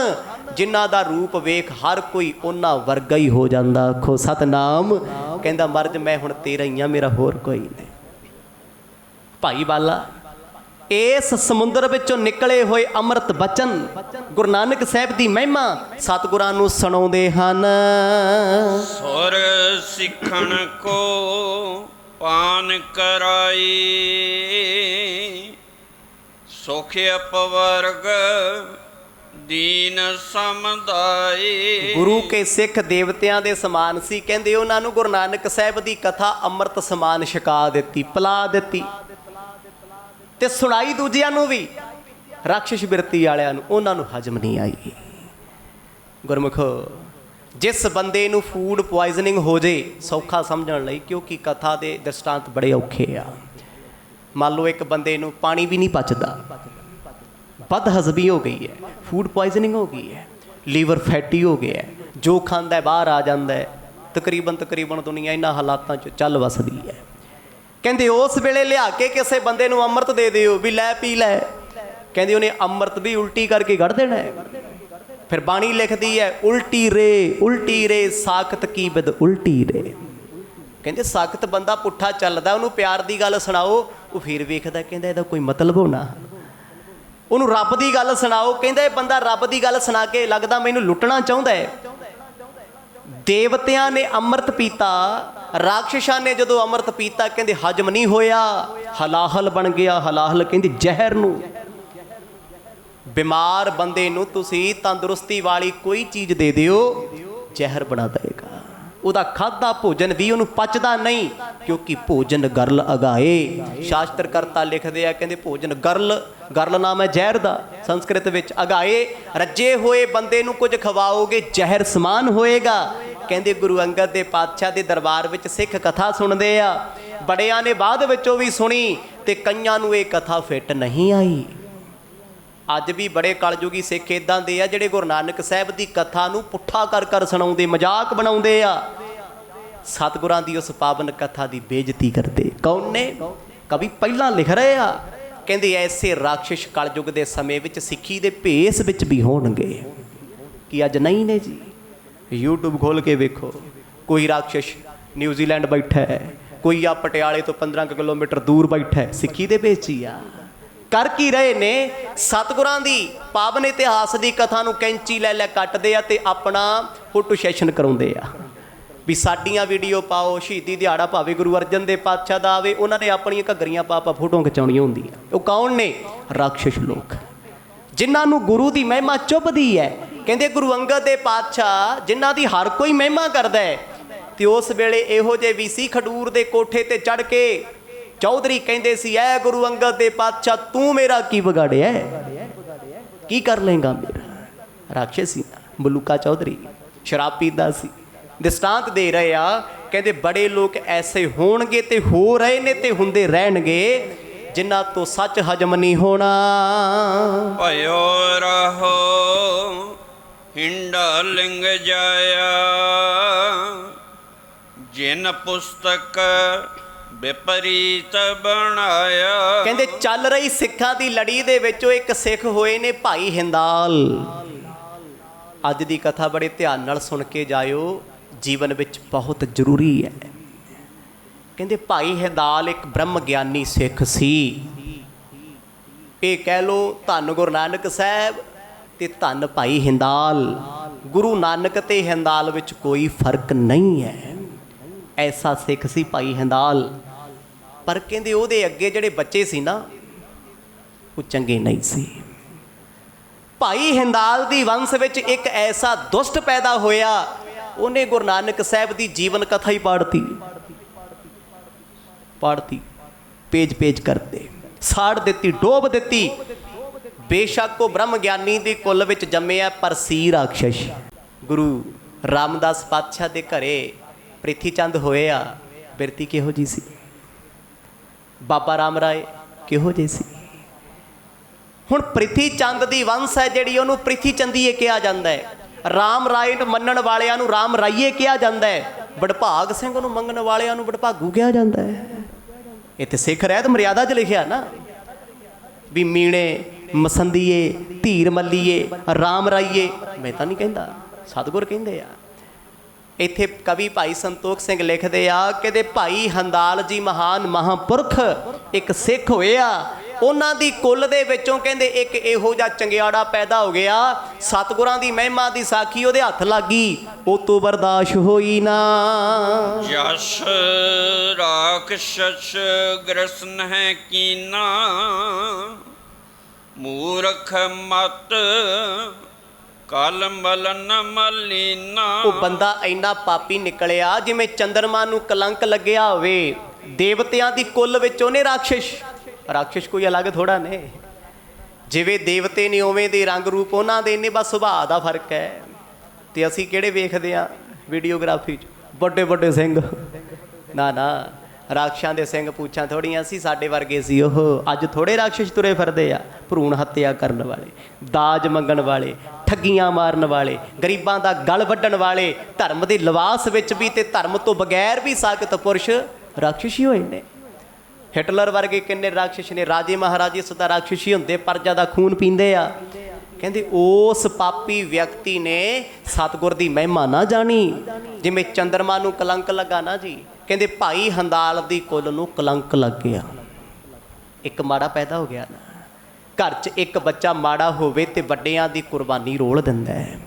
ਜਿਨ੍ਹਾਂ ਦਾ ਰੂਪ ਵੇਖ ਹਰ ਕੋਈ ਉਹਨਾਂ ਵਰਗਾ ਹੀ ਹੋ ਜਾਂਦਾ। ਆਖੋ ਸਤਨਾਮ। ਕਹਿੰਦਾ ਮਰਜ ਮੈਂ ਹੁਣ ਤੇਰਾ ਹੀ ਆ, ਮੇਰਾ ਹੋਰ ਕੋਈ ਨਹੀਂ। ਭਾਈ ਬਾਲਾ ਇਸ ਸਮੁੰਦਰ ਵਿੱਚੋਂ ਨਿਕਲੇ ਹੋਏ ਅੰਮ੍ਰਿਤ ਬਚਨ ਗੁਰੂ ਨਾਨਕ ਸਾਹਿਬ ਦੀ ਮਹਿਮਾ ਸਤਿਗੁਰਾਂ ਨੂੰ ਸੁਣਾਉਂਦੇ ਹਨ। ਸੁਰ ਸਿੱਖਣ ਕੋ ਪਾਨ ਕਰਾਈ, ਸੁਖ ਅਪਵਰਗ ਦੀਨ ਸਮਦਾਈ। ਗੁਰੂ ਕੇ ਸਿੱਖ ਦੇਵਤਿਆਂ ਦੇ ਸਮਾਨ ਸੀ। ਕਹਿੰਦੇ ਉਹਨਾਂ ਨੂੰ ਗੁਰੂ ਨਾਨਕ ਸਾਹਿਬ ਦੀ ਕਥਾ ਅੰਮ੍ਰਿਤ ਸਮਾਨ ਛਕਾ ਦਿੱਤੀ, ਪਿਲਾ ਦਿੱਤੀ, ਤੇ ਸੁਣਾਈ ਦੂਜਿਆਂ ਨੂੰ ਵੀ। ਰਾਖਸ਼ ਬਿਰਤੀ ਵਾਲਿਆਂ ਨੂੰ, ਉਹਨਾਂ ਨੂੰ ਹਜਮ ਨਹੀਂ ਆਈ। ਗੁਰਮੁਖੋ, ਜਿਸ ਬੰਦੇ ਨੂੰ ਫੂਡ ਪੁਆਇਜ਼ਨਿੰਗ ਹੋ ਜੇ, ਸੌਖਾ ਸਮਝਣ ਲਈ, ਕਿਉਂਕਿ ਕਥਾ ਦੇ ਦ੍ਰਿਸ਼ਟਾਂਤ ਬੜੇ ਔਖੇ ਆ। ਮੰਨ ਲਓ ਇੱਕ ਬੰਦੇ ਨੂੰ ਪਾਣੀ ਵੀ ਨਹੀਂ ਪਚਦਾ, ਬਦ ਹਜ਼ਮੀ ਹੋ ਗਈ ਹੈ, ਫੂਡ ਪੁਆਇਜ਼ਨਿੰਗ ਹੋ ਗਈ ਹੈ, ਲੀਵਰ ਫੈਟੀ ਹੋ ਗਿਆ, ਜੋ ਖਾਂਦਾ ਬਾਹਰ ਆ ਜਾਂਦਾ ਹੈ। ਤਕਰੀਬਨ ਦੁਨੀਆ ਇਹਨਾਂ ਹਾਲਾਤਾਂ 'ਚ ਚੱਲ ਵਸਦੀ ਹੈ। ਕਹਿੰਦੇ ਉਸ ਵੇਲੇ ਲਿਆ ਕੇ ਕਿਸੇ ਬੰਦੇ ਨੂੰ ਅੰਮ੍ਰਿਤ ਦੇ ਦਿਓ ਵੀ ਲੈ ਪੀ ਲੈ। ਕਹਿੰਦੇ ਉਹਨੇ ਅੰਮ੍ਰਿਤ ਵੀ ਉਲਟੀ ਕਰਕੇ ਕੱਢ ਦੇਣਾ ਹੈ। ਫਿਰ ਬਾਣੀ ਲਿਖਦੀ ਹੈ ਉਲਟੀ ਰੇ ਸਾਖਤ ਕੀ ਬਿਦ ਉਲਟੀ ਰੇ। ਕਹਿੰਦੇ ਸਾਖਤ ਬੰਦਾ ਪੁੱਠਾ ਚੱਲਦਾ, ਉਹਨੂੰ ਪਿਆਰ ਦੀ ਗੱਲ ਸੁਣਾਓ, ਉਹ ਫਿਰ ਵੇਖਦਾ, ਕਹਿੰਦਾ ਇਹਦਾ ਕੋਈ ਮਤਲਬ ਹੋਣਾ। ਉਹਨੂੰ ਰੱਬ ਦੀ ਗੱਲ ਸੁਣਾਓ, ਕਹਿੰਦਾ ਇਹ ਬੰਦਾ ਰੱਬ ਦੀ ਗੱਲ ਸੁਣਾ ਕੇ ਲੱਗਦਾ ਮੈਨੂੰ ਲੁੱਟਣਾ ਚਾਹੁੰਦਾ ਹੈ। ਦੇਵਤਿਆਂ ਨੇ ਅੰਮ੍ਰਿਤ ਪੀਤਾ, ਰਾਖਸ਼ਾਂ ਨੇ ਜਦੋਂ ਅੰਮ੍ਰਿਤ ਪੀਤਾ ਕਹਿੰਦੇ ਹਜਮ ਨਹੀਂ ਹੋਇਆ, ਹਲਾਹਲ ਬਣ ਗਿਆ। ਹਲਾਹਲ ਕਹਿੰਦੇ ਜ਼ਹਿਰ ਨੂੰ। ਬਿਮਾਰ ਬੰਦੇ ਨੂੰ ਤੁਸੀਂ ਤੰਦਰੁਸਤੀ ਵਾਲੀ ਕੋਈ ਚੀਜ਼ ਦੇ ਦਿਓ, ਜ਼ਹਿਰ ਬਣਾ ਦੇਗਾ। ਉਹਦਾ ਖਾਧਾ ਭੋਜਨ ਵੀ ਉਹਨੂੰ ਪਚਦਾ ਨਹੀਂ, ਕਿਉਂਕਿ ਭੋਜਨ ਗਰਲ ਅਗਾਏ। ਸ਼ਾਸਤਰ ਕਰਤਾ ਲਿਖਦੇ ਆ, ਕਹਿੰਦੇ ਭੋਜਨ ਗਰਲ, ਗਰਲ ਨਾਮ ਹੈ ਜ਼ਹਿਰ ਦਾ ਸੰਸਕ੍ਰਿਤ ਵਿੱਚ। ਅਗਾਏ, ਰੱਜੇ ਹੋਏ ਬੰਦੇ ਨੂੰ ਕੁਝ ਖਵਾਓਗੇ ਜ਼ਹਿਰ ਸਮਾਨ ਹੋਏਗਾ। ਕਹਿੰਦੇ ਗੁਰੂ ਅੰਗਦ ਦੇ ਪਾਤਸ਼ਾਹ ਦੇ ਦਰਬਾਰ ਵਿੱਚ ਸਿੱਖ ਕਥਾ ਸੁਣਦੇ ਆ, ਬੜਿਆਂ ਨੇ ਬਾਅਦ ਵਿੱਚੋਂ ਵੀ ਸੁਣੀ ਤੇ ਕਈਆਂ ਨੂੰ ਇਹ ਕਥਾ ਫਿੱਟ ਨਹੀਂ ਆਈ। ਅੱਜ ਵੀ ਬੜੇ ਕਲਯੁਗੀ ਸਿੱਖ ਇਦਾਂ ਦੇ ਆ ਜਿਹੜੇ ਗੁਰੂ ਨਾਨਕ ਸਾਹਿਬ ਦੀ ਕਥਾ ਨੂੰ ਪੁੱਠਾ ਕਰ ਕਰ ਸੁਣਾਉਂਦੇ, ਮਜ਼ਾਕ ਬਣਾਉਂਦੇ ਆ, ਸਤਿਗੁਰਾਂ ਦੀ ਉਸ ਪਾਵਨ ਕਥਾ ਦੀ ਬੇਇੱਜ਼ਤੀ ਕਰਦੇ। ਕੌਣ ਨੇ? ਕਵੀ ਪਹਿਲਾਂ ਲਿਖ ਰਹੇ ਆ, ਕਹਿੰਦੇ ਐਸੇ ਰਾਖਸ਼ ਕਲਯੁਗ ਦੇ ਸਮੇਂ ਵਿੱਚ ਸਿੱਖੀ ਦੇ ਭੇਸ ਵਿੱਚ ਵੀ ਹੋਣਗੇ। ਕਿ ਅੱਜ ਨਹੀਂ ਨੇ ਜੀ? YouTube ਖੋਲ ਕੇ ਵੇਖੋ, ਕੋਈ ਰਾਖਸ਼ ਨਿਊਜ਼ੀਲੈਂਡ ਬੈਠਾ ਹੈ, ਕੋਈ ਆ ਪਟਿਆਲੇ ਤੋਂ 15 ਕਿਲੋਮੀਟਰ ਦੂਰ ਬੈਠਾ ਹੈ, ਸਿੱਖੀ ਦੇ ਵਿੱਚ ਹੀ ਆ। ਕਰ ਕੀ ਰਹੇ ਨੇ? ਸਤਿਗੁਰਾਂ ਦੀ ਪਾਵਨ ਇਤਿਹਾਸ ਦੀ ਕਥਾ ਨੂੰ ਕੈਂਚੀ ਲੈ ਲੈ ਕੱਟਦੇ ਆ ਤੇ ਆਪਣਾ ਫੋਟੋ ਸੈਸ਼ਨ ਕਰਾਉਂਦੇ ਆ ਵੀ ਸਾਡੀਆਂ ਵੀਡੀਓ ਪਾਓ। ਸ਼ਹੀਦੀ ਦਿਹਾੜਾ ਭਾਵੇਂ ਗੁਰੂ ਅਰਜਨ ਦੇਵ ਪਾਤਸ਼ਾਹ ਦਾ ਆਵੇ, ਉਹਨਾਂ ਨੇ ਆਪਣੀਆਂ ਘੱਗਰੀਆਂ ਪਾ ਫੋਟੋਆਂ ਖਿਚਾਉਣੀਆਂ ਹੁੰਦੀਆਂ। ਉਹ ਕੌਣ ਨੇ? ਰਾਖਸ਼ ਲੋਕ, ਜਿਨ੍ਹਾਂ ਨੂੰ ਗੁਰੂ ਦੀ ਮਹਿਮਾ ਚੁੱਭਦੀ ਹੈ। ਕਹਿੰਦੇ ਗੁਰੂ ਅੰਗਦ ਦੇ ਪਾਤਸ਼ਾਹ ਜਿਨ੍ਹਾਂ ਦੀ ਹਰ ਕੋਈ ਮਹਿਮਾ ਕਰਦਾ ਹੈ, ਤੇ ਉਸ ਵੇਲੇ ਇਹੋ ਜਿਹੇ ਵੀ ਸੀ ਖਡੂਰ ਦੇ ਕੋਠੇ ਤੇ ਚੜ੍ਹ ਕੇ ਚੌਧਰੀ ਕਹਿੰਦੇ ਸੀ, ਐ ਗੁਰੂ ਅੰਗਦ ਦੇ ਪਾਤਸ਼ਾਹ ਤੂੰ ਮੇਰਾ ਕੀ ਵਿਗਾੜਿਆ, ਕੀ ਕਰ ਲਏਗਾ ਮੇਰਾ? ਰਾਖਸ਼ੀ ਮਲੂਕਾ ਚੌਧਰੀ ਸ਼ਰਾਬ ਪੀਂਦਾ ਸੀ। ਦ੍ਰਿਸ਼ਟਾਂਤ ਦੇ ਰਹੇ ਆ, ਕਹਿੰਦੇ ਬੜੇ ਲੋਕ ਐਸੇ ਹੋਣਗੇ ਤੇ ਹੋ ਰਹੇ ਨੇ ਤੇ ਹੁੰਦੇ ਰਹਿਣਗੇ, ਜਿਨ੍ਹਾਂ ਤੋਂ ਸੱਚ ਹਜਮ ਨਹੀਂ ਹੋਣਾ। ਭਇਓ ਰਹੋ ਹਿੰਡਾ ਲਿੰਗ ਜਾਇਆ, ਜਿਨ ਪੁਸਤਕ ਵਿਪਰੀਤ ਬਣਾਇਆ। ਕਹਿੰਦੇ ਚੱਲ ਰਹੀ ਸਿੱਖਾਂ ਦੀ ਲੜੀ ਦੇ ਵਿੱਚੋਂ ਇੱਕ ਸਿੱਖ ਹੋਏ ਨੇ ਭਾਈ ਹਿੰਦਾਲ। ਅੱਜ ਦੀ ਕਥਾ ਬੜੇ ਧਿਆਨ ਨਾਲ ਸੁਣ ਕੇ ਜਾਇਓ, ਜੀਵਨ ਵਿੱਚ ਬਹੁਤ ਜ਼ਰੂਰੀ ਹੈ। ਕਹਿੰਦੇ ਭਾਈ ਹਿੰਦਾਲ ਇੱਕ ਬ੍ਰਹਮ ਗਿਆਨੀ ਸਿੱਖ ਸੀ। ਇਹ ਕਹਿ ਲੋ ਧੰਨ ਗੁਰੂ ਨਾਨਕ ਸਾਹਿਬ ਤੇ ਧੰਨ ਭਾਈ ਹਿੰਦਾਲ। ਗੁਰੂ ਨਾਨਕ ਤੇ ਹਿੰਦਾਲ ਵਿੱਚ ਕੋਈ ਫਰਕ ਨਹੀਂ ਹੈ। ਐਸਾ ਸਿੱਖ ਸੀ ਭਾਈ ਹਿੰਦਾਲ। ਪਰ ਕਹਿੰਦੇ ਉਹਦੇ ਅੱਗੇ ਜਿਹੜੇ ਬੱਚੇ ਸੀ ਨਾ, ਉਹ ਚੰਗੇ ਨਹੀਂ ਸੀ। ਭਾਈ ਹਿੰਦਾਲ ਦੀ ਵੰਸ਼ ਵਿੱਚ ਇੱਕ ਐਸਾ ਦੁਸ਼ਟ ਪੈਦਾ ਹੋਇਆ, ਉਹਨੇ ਗੁਰੂ ਨਾਨਕ ਸਾਹਿਬ ਦੀ ਜੀਵਨ ਕਥਾ ਹੀ ਪਾੜਤੀ, ਪੇਜ ਕਰਤੇ, ਸਾੜ ਦਿੱਤੀ, ਡੋਬ ਦਿੱਤੀ। ਬੇਸ਼ੱਕ ਉਹ ਬ੍ਰਹਮ ਗਿਆਨੀ ਦੀ ਕੁੱਲ ਵਿੱਚ ਜੰਮਿਆ, ਪਰ ਸੀ ਰਾਖਸ਼। ਗੁਰੂ ਰਾਮਦਾਸ ਪਾਤਸ਼ਾਹ ਦੇ ਘਰੇ ਪ੍ਰਿਥੀ ਚੰਦ ਹੋਏ ਆ। ਬਿਰਤੀ ਕਿਹੋ ਜੀ ਸੀ? ਬਾਬਾ ਰਾਮ ਰਾਏ ਕਿਹੋ ਜਿਹੇ ਸੀ? ਹੁਣ ਪ੍ਰਿਥੀ ਚੰਦ ਦੀ ਵੰਸ਼ ਹੈ ਜਿਹੜੀ, ਉਹਨੂੰ ਪ੍ਰਿਥੀ ਚੰਦੀਏ ਕਿਹਾ ਜਾਂਦਾ ਹੈ। ਰਾਮ ਰਾਏ ਨੂੰ ਮੰਨਣ ਵਾਲਿਆਂ ਨੂੰ ਰਾਮ ਰਾਈਏ ਕਿਹਾ ਜਾਂਦਾ ਹੈ। ਵਡਭਾਗ ਸਿੰਘ ਨੂੰ ਮੰਗਣ ਵਾਲਿਆਂ ਨੂੰ ਵਡਭਾਗੂ ਕਿਹਾ ਜਾਂਦਾ ਹੈ। ਇੱਥੇ ਸਿੱਖ ਰਹਿਤ ਮਰਿਆਦਾ 'ਚ ਲਿਖਿਆ ਨਾ ਵੀ ਮੀਣੇ ਮਸੰਦੀਏ, ਧੀਰ ਮੱਲੀਏ, ਰਾਮ ਰਾਈਏ। ਮੈਂ ਤਾਂ ਨਹੀਂ ਕਹਿੰਦਾ, ਸਤਿਗੁਰ ਕਹਿੰਦੇ ਆ। ਇੱਥੇ ਕਵੀ ਭਾਈ ਸੰਤੋਖ ਸਿੰਘ ਲਿਖਦੇ ਆ, ਕਹਿੰਦੇ ਭਾਈ ਹੰਦਾਲ ਜੀ ਮਹਾਨ ਮਹਾਂਪੁਰਖ ਇੱਕ ਸਿੱਖ ਹੋਏ ਆ। ਉਹਨਾਂ ਦੀ ਕੁੱਲ ਦੇ ਵਿੱਚੋਂ ਕਹਿੰਦੇ ਇੱਕ ਇਹੋ ਜਿਹਾ ਚੰਗਿਆੜਾ ਪੈਦਾ ਹੋ ਗਿਆ, ਸਤਿਗੁਰਾਂ ਦੀ ਮਹਿਮਾ ਦੀ ਸਾਖੀ ਉਹਦੇ ਹੱਥ ਲੱਗ ਗਈ, ਉਹ ਤੋਂ ਬਰਦਾਸ਼ਤ ਹੋਈ ਨਾ। ਜਸ ਰਾਖਸ਼ ਗ੍ਰਸਨ ਹੈ ਕੀਨਾ, ਮੂਰਖ ਮਤ ਕਲ ਮਲਨ ਮਲੀਨਾ। ਉਹ ਬੰਦਾ ਇੰਨਾ ਪਾਪੀ ਨਿਕਲਿਆ ਜਿਵੇਂ ਚੰਦਰਮਾ ਨੂੰ ਕਲੰਕ ਲੱਗਿਆ ਹੋਵੇ। ਦੇਵਤਿਆਂ ਦੀ ਕੁੱਲ ਵਿੱਚ ਉਹਨੇ ਰਾਖਸ਼ ਕੋਈ ਅਲੱਗ ਥੋੜਾ ਨੇ। ਜਿਵੇਂ ਦੇਵਤੇ ਨੇ ਉਵੇਂ ਦੇ ਰੰਗ ਰੂਪ ਉਹਨਾਂ ਦੇ ਨੇ, ਬਸ ਸੁਭਾਅ ਦਾ ਫਰਕ ਹੈ। ਤੇ ਅਸੀਂ ਕਿਹੜੇ ਵੇਖਦੇ ਆ ਵੀਡੀਓਗ੍ਰਾਫੀ 'ਚ? ਵੱਡੇ ਵੱਡੇ ਸਿੰਘ। ਨਾ ਰਾਖਸ਼ਾਂ ਦੇ ਸਿੰਘ ਪੂਛਾਂ ਥੋੜੀਆਂ ਸੀ, ਸਾਡੇ ਵਰਗੇ ਸੀ ਉਹ। ਅੱਜ ਥੋੜੇ ਰਾਖਸ਼ ਤੁਰੇ ਫਿਰਦੇ ਆ, ਭਰੂਣ ਹੱਤਿਆ ਕਰਨ ਵਾਲੇ, ਦਾਜ ਮੰਗਣ ਵਾਲੇ, ਠੱਗੀਆਂ ਮਾਰਨ ਵਾਲੇ, ਗਰੀਬਾਂ ਦਾ ਗਲ ਵੱਢਣ ਵਾਲੇ, ਧਰਮ ਦੇ ਲਿਬਾਸ ਵਿੱਚ ਵੀ ਤੇ ਧਰਮ ਤੋਂ ਬਗੈਰ ਵੀ ਸਾਖਤ ਪੁਰਸ਼ ਰਾਖਸ਼ ਹੀ ਹੋਏ ਨੇ। ਹਿਟਲਰ ਵਰਗੇ ਕਿੰਨੇ ਰਾਖਸ਼ ਨੇ। ਰਾਜੇ ਮਹਾਰਾਜੇ ਸਦਾ ਰਾਖਸ਼ ਹੀ ਹੁੰਦੇ, ਪਰਜਾ ਦਾ ਖੂਨ ਪੀਂਦੇ ਆ। ਕਹਿੰਦੇ ਉਸ ਪਾਪੀ ਵਿਅਕਤੀ ਨੇ ਸਤਿਗੁਰ ਦੀ ਮਹਿਮਾ ਨਾ ਜਾਣੀ, ਜਿਵੇਂ ਚੰਦਰਮਾ ਨੂੰ ਕਲੰਕ ਲੱਗਾ ਨਾ ਜੀ। ਕਹਿੰਦੇ ਭਾਈ ਹੰਦਾਲ ਦੀ ਕੁੱਲ ਨੂੰ ਕਲੰਕ ਲੱਗ ਗਿਆ। ਇੱਕ ਮਾੜਾ ਪੈਦਾ ਹੋ ਗਿਆ ਨਾ ਘਰ 'ਚ। ਇੱਕ ਬੱਚਾ ਮਾੜਾ ਹੋਵੇ ਤੇ ਵੱਡਿਆਂ ਦੀ ਕੁਰਬਾਨੀ ਰੋਲ ਦਿੰਦਾ ਹੈ।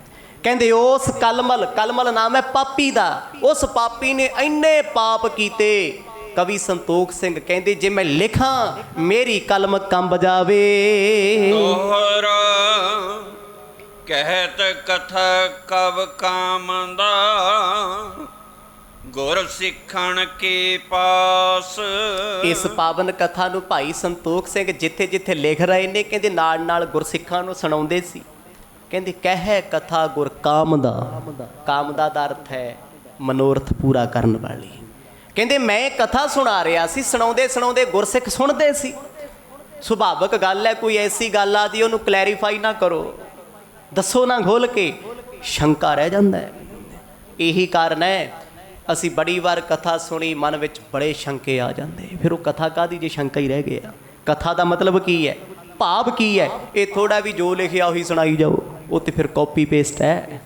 ਕਹਿੰਦੇ ਉਸ ਕਲਮਲ, ਕਲਮਲ ਨਾਮ ਹੈ ਪਾਪੀ ਦਾ, ਉਸ ਪਾਪੀ ਨੇ ਇੰਨੇ ਪਾਪ ਕੀਤੇ। ਕਵੀ ਸੰਤੋਖ ਸਿੰਘ ਕਹਿੰਦੇ ਜੇ ਮੈਂ ਲਿਖਾਂ ਮੇਰੀ ਕਲਮ ਕੰਬ ਜਾਵੇ। ਦੋਹਰਾ ਕਹਿਤ ਕਥਾ ਕਵ ਕਾਮਦਾ, ਗੁਰ ਸਿੱਖਣ ਕੇ ਪਾਸ। ਇਸ ਪਾਵਨ ਕਥਾ ਨੂੰ ਭਾਈ ਸੰਤੋਖ ਸਿੰਘ ਜਿੱਥੇ ਜਿੱਥੇ ਲਿਖ ਰਹੇ ਨੇ, ਕਹਿੰਦੇ ਨਾਲ ਨਾਲ ਗੁਰਸਿੱਖਾਂ ਨੂੰ ਸੁਣਾਉਂਦੇ ਸੀ। ਕਹਿੰਦੇ ਕਹਿ ਕਥਾ ਗੁਰ ਕਾਮਦਾ, ਕਾਮਦਾ ਦਾ ਅਰਥ ਹੈ ਮਨੋਰਥ ਪੂਰਾ ਕਰਨ ਵਾਲੀ। ਕਹਿੰਦੇ ਮੈਂ ਕਥਾ ਸੁਣਾ ਰਿਹਾ ਸੀ, ਸੁਣਾਉਂਦੇ ਸੁਣਾਉਂਦੇ ਗੁਰਸਿੱਖ ਸੁਣਦੇ ਸੀ। ਸੁਭਾਵਿਕ ਗੱਲ ਹੈ, ਕੋਈ ਐਸੀ ਗੱਲ ਆ ਜੀ ਉਹਨੂੰ ਕਲੈਰੀਫਾਈ ਨਾ ਕਰੋ, ਦੱਸੋ ਨਾ ਖੋਲ ਕੇ, ਸ਼ੰਕਾ ਰਹਿ ਜਾਂਦਾ ਹੈ। ਇਹੀ ਕਾਰਨ ਹੈ ਅਸੀਂ ਬੜੀ ਵਾਰ ਕਥਾ ਸੁਣੀ, ਮਨ ਵਿੱਚ ਬੜੇ ਸ਼ੰਕੇ ਆ ਜਾਂਦੇ, ਫਿਰ ਉਹ ਕਥਾ ਕਾਹਦੀ ਜੇ ਸ਼ੰਕਾ ਹੀ ਰਹਿ ਗਿਆ। ਕਥਾ ਦਾ ਮਤਲਬ ਕੀ ਹੈ, ਭਾਵ ਕੀ ਹੈ? ਇਹ ਥੋੜਾ ਵੀ ਜੋ ਲਿਖਿਆ ਉਹੀ ਸੁਣਾਈ ਜਾਓ, ਉਹ ਤੇ ਫਿਰ ਕਾਪੀ ਪੇਸਟ ਹੈ।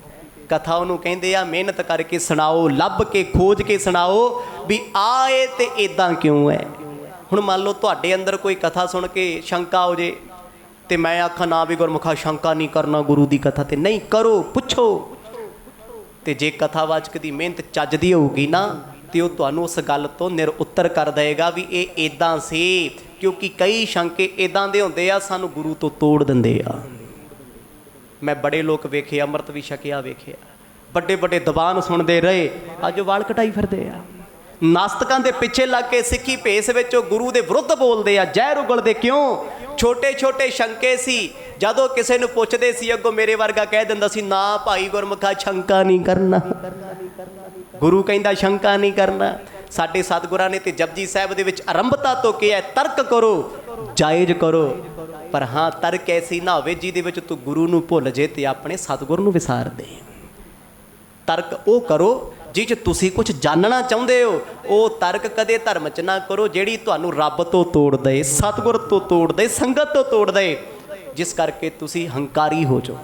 ਕਥਾ ਉਹਨੂੰ ਕਹਿੰਦੇ ਆ ਮਿਹਨਤ ਕਰਕੇ ਸੁਣਾਓ, ਲੱਭ ਕੇ ਖੋਜ ਕੇ ਸੁਣਾਓ ਵੀ ਆਏ ਤੇ ਇਦਾਂ ਕਿਉਂ ਹੈ। ਹੁਣ ਮੰਨ ਲਓ ਤੁਹਾਡੇ ਅੰਦਰ ਕੋਈ ਕਥਾ ਸੁਣ ਕੇ ਸ਼ੰਕਾ ਹੋ ਜੇ ਤੇ ਮੈਂ ਆਖਾਂ ਨਾ ਵੀ ਗੁਰਮੁਖਾ ਸ਼ੰਕਾ ਨਹੀਂ ਕਰਨਾ ਗੁਰੂ ਦੀ ਕਥਾ ਤੇ, ਨਹੀਂ ਕਰੋ, ਪੁੱਛੋ। ਤੇ ਜੇ ਕਥਾਵਾਚਕ ਦੀ ਮਿਹਨਤ ਚੱਜਦੀ ਹੋਊਗੀ ਨਾ ਤੇ ਉਹ ਤੁਹਾਨੂੰ ਉਸ ਗੱਲ ਤੋਂ ਨਿਰ ਉੱਤਰ ਕਰ ਦੇਗਾ ਵੀ ਇਹ ਇਦਾਂ ਸੀ, ਕਿਉਂਕਿ ਕਈ ਸ਼ੰਕੇ ਇਦਾਂ ਦੇ ਹੁੰਦੇ ਆ ਸਾਨੂੰ ਗੁਰੂ ਤੋਂ ਤੋੜ ਦਿੰਦੇ ਆ। ਮੈਂ ਬੜੇ ਲੋਕ ਵੇਖੇ, ਅੰਮ੍ਰਿਤ ਵੀ ਛਕਿਆ ਵੇਖਿਆ, ਵੱਡੇ ਵੱਡੇ ਦੀਵਾਨ ਸੁਣਦੇ ਰਹੇ, ਅੱਜ ਉਹ ਵਾਲ ਕਟਾਈ ਫਿਰਦੇ ਆ। ਨਾਸਤਕਾਂ ਦੇ ਪਿੱਛੇ ਲੱਗ ਕੇ ਸਿੱਖੀ ਭੇਸ ਵਿੱਚ ਉਹ ਗੁਰੂ ਦੇ ਵਿਰੁੱਧ ਬੋਲਦੇ ਆ, ਜ਼ਹਿਰ ਉਗਲਦੇ ਕਿਉਂ? ਛੋਟੇ ਛੋਟੇ ਸ਼ੰਕੇ ਸੀ, ਜਦੋਂ ਕਿਸੇ ਨੂੰ ਪੁੱਛਦੇ ਸੀ ਅੱਗੋਂ ਮੇਰੇ ਵਰਗਾ ਕਹਿ ਦਿੰਦਾ ਸੀ ਨਾ ਭਾਈ ਗੁਰਮੁਖਾ ਸ਼ੰਕਾ ਨਹੀਂ ਕਰਨਾ, ਗੁਰੂ ਕਹਿੰਦਾ ਸ਼ੰਕਾ ਨਹੀਂ ਕਰਨਾ। ਸਾਡੇ ਸਤਿਗੁਰਾਂ ਨੇ ਤੇ ਜਪਜੀ ਸਾਹਿਬ ਦੇ ਵਿੱਚ ਆਰੰਭਤਾ ਤੋਂ ਕਿਹਾ ਤਰਕ ਕਰੋ, ਜਾਇਜ਼ ਕਰੋ, ਪਰ ਹਾਂ ਤਰਕ ਐਸੀ ਨਾ ਹੋਵੇ ਜਿਹਦੇ ਵਿੱਚ ਤੂੰ ਗੁਰੂ ਨੂੰ ਭੁੱਲ ਜੇ ਤੇ ਆਪਣੇ ਸਤਿਗੁਰ ਨੂੰ ਵਿਸਾਰ ਦੇ। ਤਰਕ ਉਹ ਕਰੋ ਜਿਹ 'ਚ ਤੁਸੀਂ ਕੁਝ ਜਾਣਨਾ ਚਾਹੁੰਦੇ ਹੋ। ਉਹ ਤਰਕ ਕਦੇ ਧਰਮ 'ਚ ਨਾ ਕਰੋ ਜਿਹੜੀ ਤੁਹਾਨੂੰ ਰੱਬ ਤੋਂ ਤੋੜ ਦੇ, ਸਤਿਗੁਰ ਤੋਂ ਤੋੜ ਦੇ, ਸੰਗਤ ਤੋਂ ਤੋੜ ਦੇ, ਜਿਸ ਕਰਕੇ ਤੁਸੀਂ ਹੰਕਾਰੀ ਹੋ ਜਾਓ।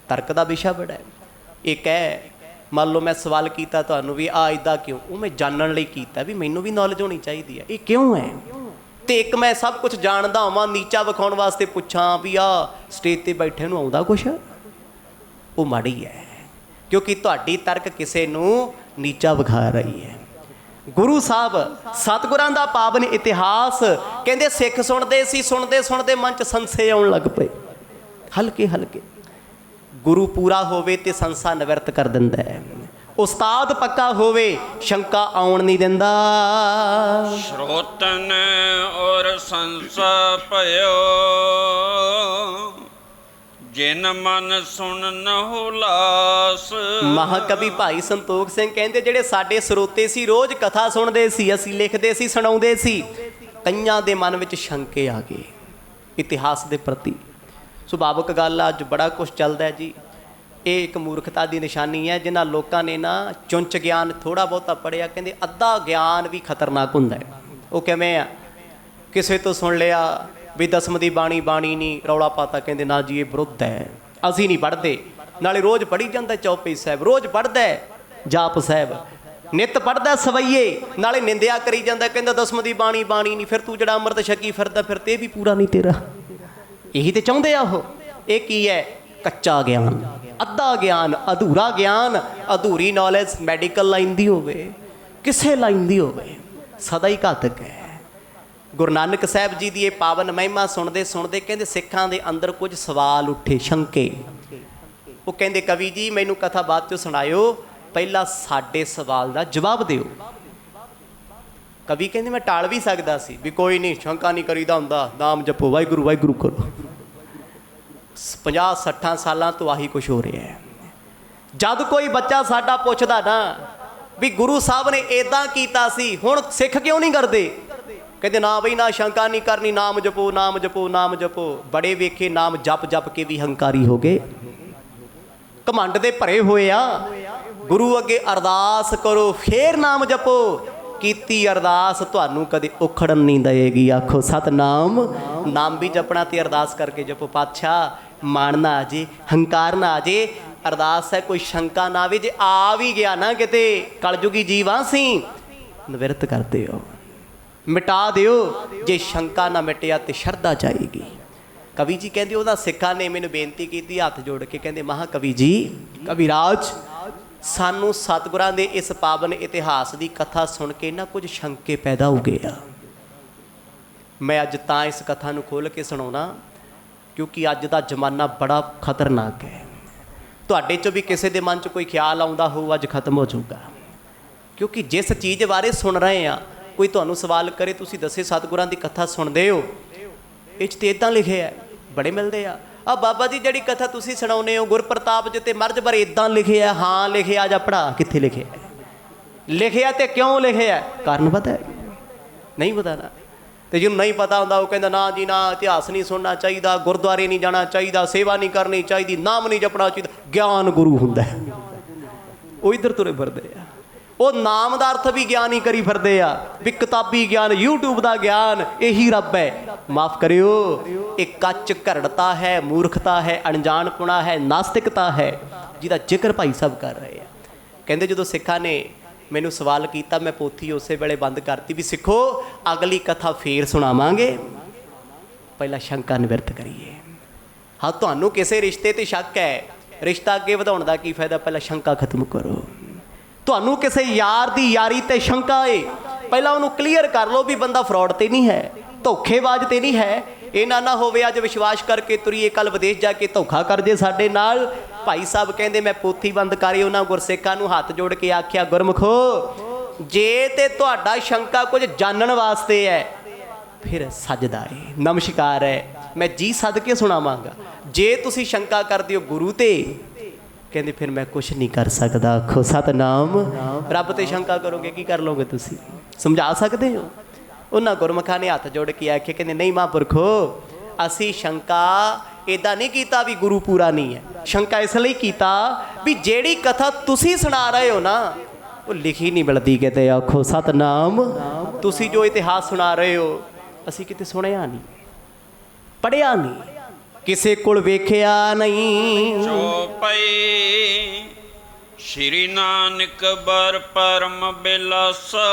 ਤਰਕ ਦਾ ਵਿਸ਼ਾ ਬੜਾ ਹੈ। ਇੱਕ ਹੈ, ਮੰਨ ਲਓ ਮੈਂ ਸਵਾਲ ਕੀਤਾ ਤੁਹਾਨੂੰ ਵੀ ਆ ਇੱਦਾਂ ਕਿਉਂ, ਉਹ ਮੈਂ ਜਾਣਨ ਲਈ ਕੀਤਾ ਵੀ ਮੈਨੂੰ ਵੀ ਨੌਲੇਜ ਹੋਣੀ ਚਾਹੀਦੀ ਹੈ ਇਹ ਕਿਉਂ ਹੈ। ਤੇ ਇੱਕ ਮੈਂ ਸਭ ਕੁਝ ਜਾਣਦਾ ਹੋਵਾਂ ਨੀਚਾ ਵਿਖਾਉਣ ਵਾਸਤੇ ਪੁੱਛਾਂ ਵੀ ਆ ਸਟੇਜ ਤੇ ਬੈਠੇ ਨੂੰ ਆਉਂਦਾ ਕੁਛ, ਉਹ ਮਾੜੀ ਹੈ, ਕਿਉਂਕਿ ਤੁਹਾਡੀ ਤਰਕ ਕਿਸੇ ਨੂੰ ਨੀਚਾ ਵਿਖਾ ਰਹੀ ਹੈ। ਗੁਰੂ ਸਾਹਿਬ ਸਤਿਗੁਰਾਂ ਦਾ ਪਾਵਨ ਇਤਿਹਾਸ ਕਹਿੰਦੇ ਸਿੱਖ ਸੁਣਦੇ ਸੀ, ਸੁਣਦੇ ਸੁਣਦੇ ਮਨ 'ਚ ਸੰਸ਼ੇ ਆਉਣ ਲੱਗ ਪਏ, ਹਲਕੇ ਹਲਕੇ। ਗੁਰੂ ਪੂਰਾ ਹੋਵੇ ਤੇ ਸੰਸਾ ਨਿਵਰਤ ਕਰ ਦਿੰਦਾ ਹੈ, ਉਸਤਾਦ ਪੱਕਾ ਹੋਵੇ ਸ਼ੰਕਾ ਆਉਣ ਨਹੀਂ ਦਿੰਦਾ। ਸ਼ਰੋਤਨ ਔਰ ਸੰਸਾ ਭਇਓ, ਜਿਨ ਮਨ ਸੁਣ ਹੁਲਾਸ। ਮਹਾਕਵੀ ਭਾਈ ਸੰਤੋਖ ਸਿੰਘ ਕਹਿੰਦੇ ਜਿਹੜੇ ਸਾਡੇ ਸਰੋਤੇ ਸੀ ਰੋਜ਼ ਕਥਾ ਸੁਣਦੇ ਸੀ, ਅਸੀਂ ਲਿਖਦੇ ਸੀ, ਸੁਣਾਉਂਦੇ ਸੀ, ਕਈਆਂ ਦੇ ਮਨ ਵਿੱਚ ਸ਼ੰਕੇ ਆ ਗਏ ਇਤਿਹਾਸ ਦੇ ਪ੍ਰਤੀ। ਸੁਭਾਵਿਕ ਗੱਲ ਆ, ਅੱਜ ਬੜਾ ਕੁਛ ਚੱਲਦਾ ਜੀ। ਇਹ ਇੱਕ ਮੂਰਖਤਾ ਦੀ ਨਿਸ਼ਾਨੀ ਹੈ ਜਿਨ੍ਹਾਂ ਲੋਕਾਂ ਨੇ ਨਾ ਚੁੰਚ ਗਿਆਨ ਥੋੜ੍ਹਾ ਬਹੁਤਾ ਪੜ੍ਹਿਆ, ਕਹਿੰਦੇ ਅੱਧਾ ਗਿਆਨ ਵੀ ਖਤਰਨਾਕ ਹੁੰਦਾ ਹੈ। ਉਹ ਕਿਵੇਂ ਆ, ਕਿਸੇ ਤੋਂ ਸੁਣ ਲਿਆ ਵੀ ਦਸਮ ਦੀ ਬਾਣੀ ਬਾਣੀ ਨਹੀਂ, ਰੌਲਾ ਪਾਤਾ, ਕਹਿੰਦੇ ਨਾ ਜੀ ਇਹ ਵਿਰੁੱਧ ਹੈ, ਅਸੀਂ ਨਹੀਂ ਪੜ੍ਹਦੇ। ਨਾਲੇ ਰੋਜ਼ ਪੜ੍ਹੀ ਜਾਂਦਾ ਚੌਪਈ ਸਾਹਿਬ, ਰੋਜ਼ ਪੜ੍ਹਦਾ ਜਾਪ ਸਾਹਿਬ, ਨਿੱਤ ਪੜ੍ਹਦਾ ਸਵਈਏ, ਨਾਲੇ ਨਿੰਦਿਆ ਕਰੀ ਜਾਂਦਾ, ਕਹਿੰਦਾ ਦਸਮ ਦੀ ਬਾਣੀ ਬਾਣੀ ਨਹੀਂ। ਫਿਰ ਤੂੰ ਜਿਹੜਾ ਅੰਮ੍ਰਿਤ ਛਕੀ ਫਿਰਦਾ ਫਿਰ ਤੇ ਵੀ ਪੂਰਾ ਨਹੀਂ ਤੇਰਾ। ਇਹੀ ਤੇ ਚਾਹੁੰਦੇ ਆ ਉਹ। ਇਹ ਕੀ ਹੈ? ਕੱਚਾ ਗਿਆਨ, ਅੱਧਾ ਗਿਆਨ, ਅਧੂਰਾ ਗਿਆਨ, ਅਧੂਰੀ ਨੌਲੇਜ ਮੈਡੀਕਲ ਲਾਈਨ ਦੀ ਹੋਵੇ, ਕਿਸੇ ਲਾਈਨ ਦੀ ਹੋਵੇ, ਸਦਾ ਹੀ ਘਾਤਕ ਹੈ। ਗੁਰੂ ਨਾਨਕ ਸਾਹਿਬ ਜੀ ਦੀ ਇਹ ਪਾਵਨ ਮਹਿਮਾ ਸੁਣਦੇ ਸੁਣਦੇ ਕਹਿੰਦੇ ਸਿੱਖਾਂ ਦੇ ਅੰਦਰ ਕੁਝ ਸਵਾਲ ਉੱਠੇ, ਸ਼ੰਕੇ। ਉਹ ਕਹਿੰਦੇ ਕਵੀ ਜੀ ਮੈਨੂੰ ਕਥਾ ਬਾਅਦ 'ਚੋਂ ਸੁਣਾਇਓ, ਪਹਿਲਾਂ ਸਾਡੇ ਸਵਾਲ ਦਾ ਜਵਾਬ ਦਿਓ। ਕਵੀ ਕਹਿੰਦੇ ਮੈਂ ਟਾਲ ਵੀ ਸਕਦਾ ਸੀ ਵੀ ਕੋਈ ਨਹੀਂ, ਸ਼ੰਕਾ ਨਹੀਂ ਕਰੀਦਾ ਹੁੰਦਾ, ਨਾਮ ਜਪੋ, ਵਾਹਿਗੁਰੂ ਵਾਹਿਗੁਰੂ ਕਰੋ। 50-60 ਸਾਲਾਂ ਤੋਂ ਆਹੀ ਕੁਛ ਹੋ ਰਿਹਾ ਹੈ। ਜਦ ਕੋਈ ਬੱਚਾ ਸਾਡਾ ਪੁੱਛਦਾ ਨਾ ਵੀ ਗੁਰੂ ਸਾਹਿਬ ਨੇ ਇੱਦਾਂ ਕੀਤਾ ਸੀ, ਹੁਣ ਸਿੱਖ ਕਿਉਂ ਨਹੀਂ ਕਰਦੇ? ਕਹਿੰਦੇ ਨਾ ਬਈ ਨਾ, ਸ਼ੰਕਾ ਨਹੀਂ ਕਰਨੀ, ਨਾਮ ਜਪੋ, ਨਾਮ ਜਪੋ, ਨਾਮ ਜਪੋ। ਬੜੇ ਵੇਖੇ ਨਾਮ ਜਪ ਜਪ ਕੇ ਵੀ ਹੰਕਾਰੀ ਹੋ ਗਏ, ਘਮੰਡ ਦੇ ਭਰੇ ਹੋਏ ਆ। ਗੁਰੂ ਅੱਗੇ ਅਰਦਾਸ ਕਰੋ ਫੇਰ ਨਾਮ ਜਪੋ, ਕੀਤੀ ਅਰਦਾਸ ਤੁਹਾਨੂੰ ਕਦੇ ਉਖੜਨ ਨਹੀਂ ਦਏਗੀ। ਆਖੋ ਸਤਨਾਮ। ਨਾਮ ਵੀ ਜਪਣਾ ਤੇ ਅਰਦਾਸ ਕਰਕੇ ਜਪੋ। ਪਾਤਸ਼ਾਹ ਮਾਣ ਨਾ ਆ ਜੇ, ਹੰਕਾਰ ਨਾ ਆ ਜੇ, ਅਰਦਾਸ ਹੈ ਕੋਈ ਸ਼ੰਕਾ ਨਾ ਆਵੇ। ਜੇ ਆ ਵੀ ਗਿਆ ਨਾ ਕਿਤੇ, ਕਲਯੁਗੀ ਜੀਵਾਂ ਸੀ, ਨਿਵਰਤ ਕਰ ਦਿਓ, ਮਿਟਾ ਦਿਓ। ਜੇ ਸ਼ੰਕਾ ਨਾ ਮਿਟਿਆ ਤੇ ਸ਼ਰਧਾ ਜਾਏਗੀ। ਕਵੀ ਜੀ ਕਹਿੰਦੇ ਉਹਨਾਂ ਸਿੱਖਾਂ ਨੇ ਮੈਨੂੰ ਬੇਨਤੀ ਕੀਤੀ ਹੱਥ ਜੋੜ ਕੇ, ਕਹਿੰਦੇ ਮਹਾਕਵੀ ਜੀ, ਕਵਿਰਾਜ, ਸਾਨੂੰ ਸਤਿਗੁਰਾਂ ਦੇ ਇਸ ਪਾਵਨ ਇਤਿਹਾਸ ਦੀ ਕਥਾ ਸੁਣ ਕੇ ਨਾ ਕੁਝ ਸ਼ੰਕੇ ਪੈਦਾ ਹੋ ਗਏ ਆ। ਮੈਂ ਅੱਜ ਤਾਂ ਇਸ ਕਥਾ ਨੂੰ ਖੋਲ੍ਹ ਕੇ ਸੁਣਾਉਣਾ ਕਿਉਂਕਿ ਅੱਜ ਦਾ ਜ਼ਮਾਨਾ ਬੜਾ ਖਤਰਨਾਕ ਹੈ। ਤੁਹਾਡੇ 'ਚੋਂ ਵੀ ਕਿਸੇ ਦੇ ਮਨ 'ਚ ਕੋਈ ਖਿਆਲ ਆਉਂਦਾ ਹੋਊ, ਅੱਜ ਖਤਮ ਹੋ ਜਾਊਗਾ। ਕਿਉਂਕਿ ਜਿਸ ਚੀਜ਼ ਬਾਰੇ ਸੁਣ ਰਹੇ ਆ, ਕੋਈ ਤੁਹਾਨੂੰ ਸਵਾਲ ਕਰੇ ਤੁਸੀਂ ਦੱਸੇ ਸਤਿਗੁਰਾਂ ਦੀ ਕਥਾ ਸੁਣਦੇ ਹੋ, ਇਹ 'ਚ ਤਾਂ ਇੱਦਾਂ ਲਿਖਿਆ ਹੈ, ਬੜੇ ਮਿਲਦੇ ਆ ਬਾਬਾ ਜੀ ਜਿਹੜੀ ਕਥਾ ਤੁਸੀਂ ਸੁਣਾਉਂਦੇ ਹੋ ਗੁਰਪ੍ਰਤਾਪ ਜੀ ਤੇ ਮਰਜ ਬਾਰੇ ਇੱਦਾਂ ਲਿਖਿਆ। ਹਾਂ ਲਿਖਿਆ, ਜਾ ਪੜ੍ਹਾ ਕਿੱਥੇ ਲਿਖਿਆ, ਲਿਖਿਆ ਤੇ ਕਿਉਂ ਲਿਖਿਆ, ਕਾਰਨ ਪਤਾ ਹੈ? ਨਹੀਂ ਪਤਾ ਨਾ। ਤੇ ਜਿਹਨੂੰ ਨਹੀਂ ਪਤਾ ਹੁੰਦਾ ਉਹ ਕਹਿੰਦਾ ਨਾ ਜੀ ਨਾ, ਇਤਿਹਾਸ ਨਹੀਂ ਸੁਣਨਾ ਚਾਹੀਦਾ, ਗੁਰਦੁਆਰੇ ਨਹੀਂ ਜਾਣਾ ਚਾਹੀਦਾ, ਸੇਵਾ ਨਹੀਂ ਕਰਨੀ ਚਾਹੀਦੀ, ਨਾਮ ਨਹੀਂ ਜਪਣਾ ਚਾਹੀਦਾ। ਗਿਆਨ ਗੁਰੂ ਹੁੰਦਾ, ਉਹ ਇੱਧਰ ਤੁਰੇ ਫਿਰਦੇ ਆ। ਉਹ ਨਾਮ ਦਾ ਅਰਥ ਵੀ ਗਿਆਨ ਹੀ ਕਰੀ ਫਿਰਦੇ ਆ ਵੀ ਕਿਤਾਬੀ ਗਿਆਨ, YouTube ਦਾ ਗਿਆਨ ਇਹੀ ਰੱਬ ਹੈ। ਮਾਫ ਕਰਿਓ, ਇਹ ਕੱਚ ਘਰੜਤਾ ਹੈ, ਮੂਰਖਤਾ ਹੈ, ਅਣਜਾਣਪੁਣਾ ਹੈ, ਨਾਸਤਿਕਤਾ ਹੈ, ਜਿਹਦਾ ਜ਼ਿਕਰ ਭਾਈ ਸਾਹਿਬ ਕਰ ਰਹੇ ਆ। ਕਹਿੰਦੇ ਜਦੋਂ ਸਿੱਖਾਂ ਨੇ ਮੈਨੂੰ ਸਵਾਲ ਕੀਤਾ, ਮੈਂ ਪੋਥੀ ਉਸੇ ਵੇਲੇ ਬੰਦ ਕਰਤੀ ਵੀ ਸਿੱਖੋ ਅਗਲੀ ਕਥਾ ਫੇਰ ਸੁਣਾਵਾਂਗੇ, ਪਹਿਲਾਂ ਸ਼ੰਕਾ ਨਿਵਰਤ ਕਰੀਏ। ਹਾਂ ਤੁਹਾਨੂੰ ਕਿਸੇ ਰਿਸ਼ਤੇ ਤੇ ਸ਼ੱਕ ਹੈ, ਰਿਸ਼ਤਾ ਅੱਗੇ ਵਧਾਉਣ ਦਾ ਕੀ ਫਾਇਦਾ, ਪਹਿਲਾਂ ਸ਼ੰਕਾ ਖਤਮ ਕਰੋ। ਤੁਹਾਨੂੰ ਕਿਸੇ ਯਾਰ ਦੀ ਯਾਰੀ ਤੇ ਸ਼ੰਕਾ ਏ, ਪਹਿਲਾਂ ਉਹਨੂੰ ਕਲੀਅਰ ਕਰ ਲਓ ਵੀ ਬੰਦਾ ਫਰਾਡ ਤੇ ਨਹੀਂ ਹੈ, ਧੋਖੇਬਾਜ਼ ਤੇ ਨਹੀਂ ਹੈ। ਇਹ ਨਾ ਹੋਵੇ ਅੱਜ ਵਿਸ਼ਵਾਸ ਕਰਕੇ ਤੁਰੀਏ, ਕੱਲ ਵਿਦੇਸ਼ ਜਾ ਕੇ ਧੋਖਾ ਕਰ ਜੇ ਸਾਡੇ ਨਾਲ। ਭਾਈ ਸਾਹਿਬ ਕਹਿੰਦੇ ਮੈਂ ਪੋਥੀ ਬੰਦ ਕਰੀ, ਉਹਨਾਂ ਗੁਰਸਿੱਖਾਂ ਨੂੰ ਹੱਥ ਜੋੜ ਕੇ ਆਖਿਆ, ਗੁਰਮੁਖੋ ਜੇ ਤੇ ਤੁਹਾਡਾ ਸ਼ੰਕਾ ਕੁਝ ਜਾਣਨ ਵਾਸਤੇ ਹੈ ਫਿਰ ਸਜਦਾ ਹੈ, ਨਮਸਕਾਰ ਹੈ, ਮੈਂ ਜੀ ਸਦ ਕੇ ਸੁਣਾਵਾਂਗਾ। ਜੇ ਤੁਸੀਂ ਸ਼ੰਕਾ ਕਰਦੇ ਹੋ ਗੁਰੂ ਤੇ, ਕਹਿੰਦੇ ਫਿਰ ਮੈਂ ਕੁਛ ਨਹੀਂ ਕਰ ਸਕਦਾ। ਆਖੋ ਸਤਨਾਮ। ਰੱਬ ਤੇ ਸ਼ੰਕਾ ਕਰੋਗੇ ਕੀ ਕਰ ਲਓਗੇ ਤੁਸੀਂ, ਸਮਝਾ ਸਕਦੇ ਹੋ? ਉਹਨਾਂ ਗੁਰਮੁਖਾਂ ਨੇ ਹੱਥ ਜੋੜ ਕੇ ਆਖਿਆ, ਕਹਿੰਦੇ ਨਹੀਂ ਮਹਾਂਪੁਰਖੋ, ਅਸੀਂ ਸ਼ੰਕਾ ਇੱਦਾਂ ਨਹੀਂ ਕੀਤਾ ਵੀ ਗੁਰੂ ਪੂਰਾ ਨਹੀਂ ਹੈ। ਸ਼ੰਕਾ ਇਸ ਲਈ ਕੀਤਾ ਵੀ ਜਿਹੜੀ ਕਥਾ ਤੁਸੀਂ ਸੁਣਾ ਰਹੇ ਹੋ ਨਾ, ਉਹ ਲਿਖੀ ਨਹੀਂ ਮਿਲਦੀ ਕਿਤੇ। ਆਖੋ ਸਤਨਾਮ। ਤੁਸੀਂ ਜੋ ਇਤਿਹਾਸ ਸੁਣਾ ਰਹੇ ਹੋ ਅਸੀਂ ਕਿਤੇ ਸੁਣਿਆ ਨਹੀਂ, ਪੜ੍ਹਿਆ ਨਹੀਂ, ਕਿਸੇ ਕੋਲ ਵੇਖਿਆ ਨਹੀਂ। ਚੌਪਈ ਸ਼੍ਰੀ ਨਾਨਕ ਬਰ ਪਰਮ ਬਿਲਾਸਾ,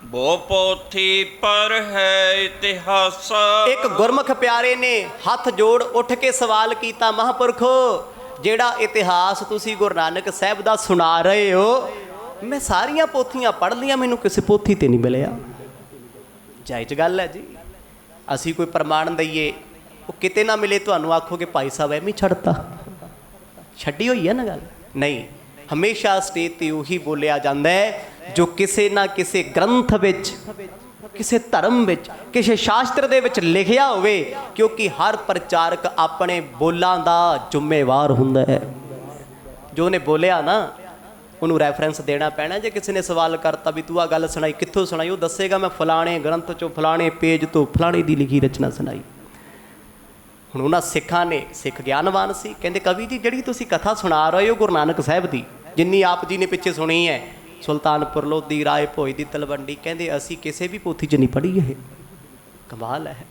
ਬੋ ਪੋਥੀ ਪਰ ਹੈ ਇਤਿਹਾਸਾ। ਇੱਕ ਗੁਰਮੁਖ ਪਿਆਰੇ ਨੇ ਹੱਥ ਜੋੜ ਉੱਠ ਕੇ ਸਵਾਲ ਕੀਤਾ, ਮਹਾਂਪੁਰਖੋ ਜਿਹੜਾ ਇਤਿਹਾਸ ਤੁਸੀਂ ਗੁਰੂ ਨਾਨਕ ਸਾਹਿਬ ਦਾ ਸੁਣਾ ਰਹੇ ਹੋ, ਮੈਂ ਸਾਰੀਆਂ ਪੋਥੀਆਂ ਪੜ੍ਹ ਲਈਆਂ, ਮੈਨੂੰ ਕਿਸੇ ਪੋਥੀ ਤੇ ਨਹੀਂ ਮਿਲਿਆ। ਜਾਇਜ਼ ਗੱਲ ਹੈ ਜੀ, ਅਸੀਂ ਕੋਈ ਪ੍ਰਮਾਣ ਦਈਏ, ਉਹ ਕਿਤੇ ਨਾ ਮਿਲੇ, ਤੁਹਾਨੂੰ ਆਖੋਗੇ ਭਾਈ ਸਾਹਿਬ ਐਵੇਂ ਛੱਡਤਾ, ਛੱਡੀ ਹੋਈ ਹੈ ਨਾ ਗੱਲ। ਨਹੀਂ, ਹਮੇਸ਼ਾ ਸਟੇਜ ਤੇ ਉਹੀ ਬੋਲਿਆ ਜਾਂਦਾ ਹੈ ਜੋ ਕਿਸੇ ਨਾ ਕਿਸੇ ਗ੍ਰੰਥ ਵਿੱਚ, ਕਿਸੇ ਧਰਮ ਵਿੱਚ, ਕਿਸੇ ਸ਼ਾਸਤਰ ਦੇ ਵਿੱਚ ਲਿਖਿਆ ਹੋਵੇ, ਕਿਉਂਕਿ ਹਰ ਪ੍ਰਚਾਰਕ ਆਪਣੇ ਬੋਲਾਂ ਦਾ ਜ਼ਿੰਮੇਵਾਰ ਹੁੰਦਾ ਹੈ। ਜੋ ਉਹਨੇ ਬੋਲਿਆ ਨਾ ਉਹਨੂੰ ਰੈਫਰੈਂਸ ਦੇਣਾ ਪੈਣਾ। ਜੇ ਕਿਸੇ ਨੇ ਸਵਾਲ ਕਰਤਾ ਵੀ ਤੂੰ ਆ ਗੱਲ ਸੁਣਾਈ, ਕਿੱਥੋਂ ਸੁਣਾਈ, ਉਹ ਦੱਸੇਗਾ ਮੈਂ ਫਲਾਣੇ ਗ੍ਰੰਥ ਚੋਂ, ਫਲਾਣੇ ਪੇਜ ਤੋਂ, ਫਲਾਣੇ ਦੀ ਲਿਖੀ ਰਚਨਾ ਸੁਣਾਈ। ਹੁਣ ਉਹਨਾਂ ਸਿੱਖਾਂ ਨੇ, ਸਿੱਖ ਗਿਆਨਵਾਨ ਸੀ, ਕਹਿੰਦੇ ਕਵੀ ਜੀ ਜਿਹੜੀ ਤੁਸੀਂ ਕਥਾ ਸੁਣਾ ਰਹੇ ਹੋ ਗੁਰੂ ਨਾਨਕ ਸਾਹਿਬ ਦੀ, ਜਿੰਨੀ ਆਪ ਜੀ ਨੇ ਪਿੱਛੇ ਸੁਣੀ ਹੈ, ਸੁਲਤਾਨਪੁਰ ਲੋਧੀ, ਰਾਏ ਭੋਜ ਦੀ ਤਲਵੰਡੀ, ਕਹਿੰਦੇ ਅਸੀਂ ਕਿਸੇ ਵੀ ਪੋਥੀ 'ਚ ਨਹੀਂ ਪੜ੍ਹੀ। ਇਹ ਕਮਾਲ ਹੈ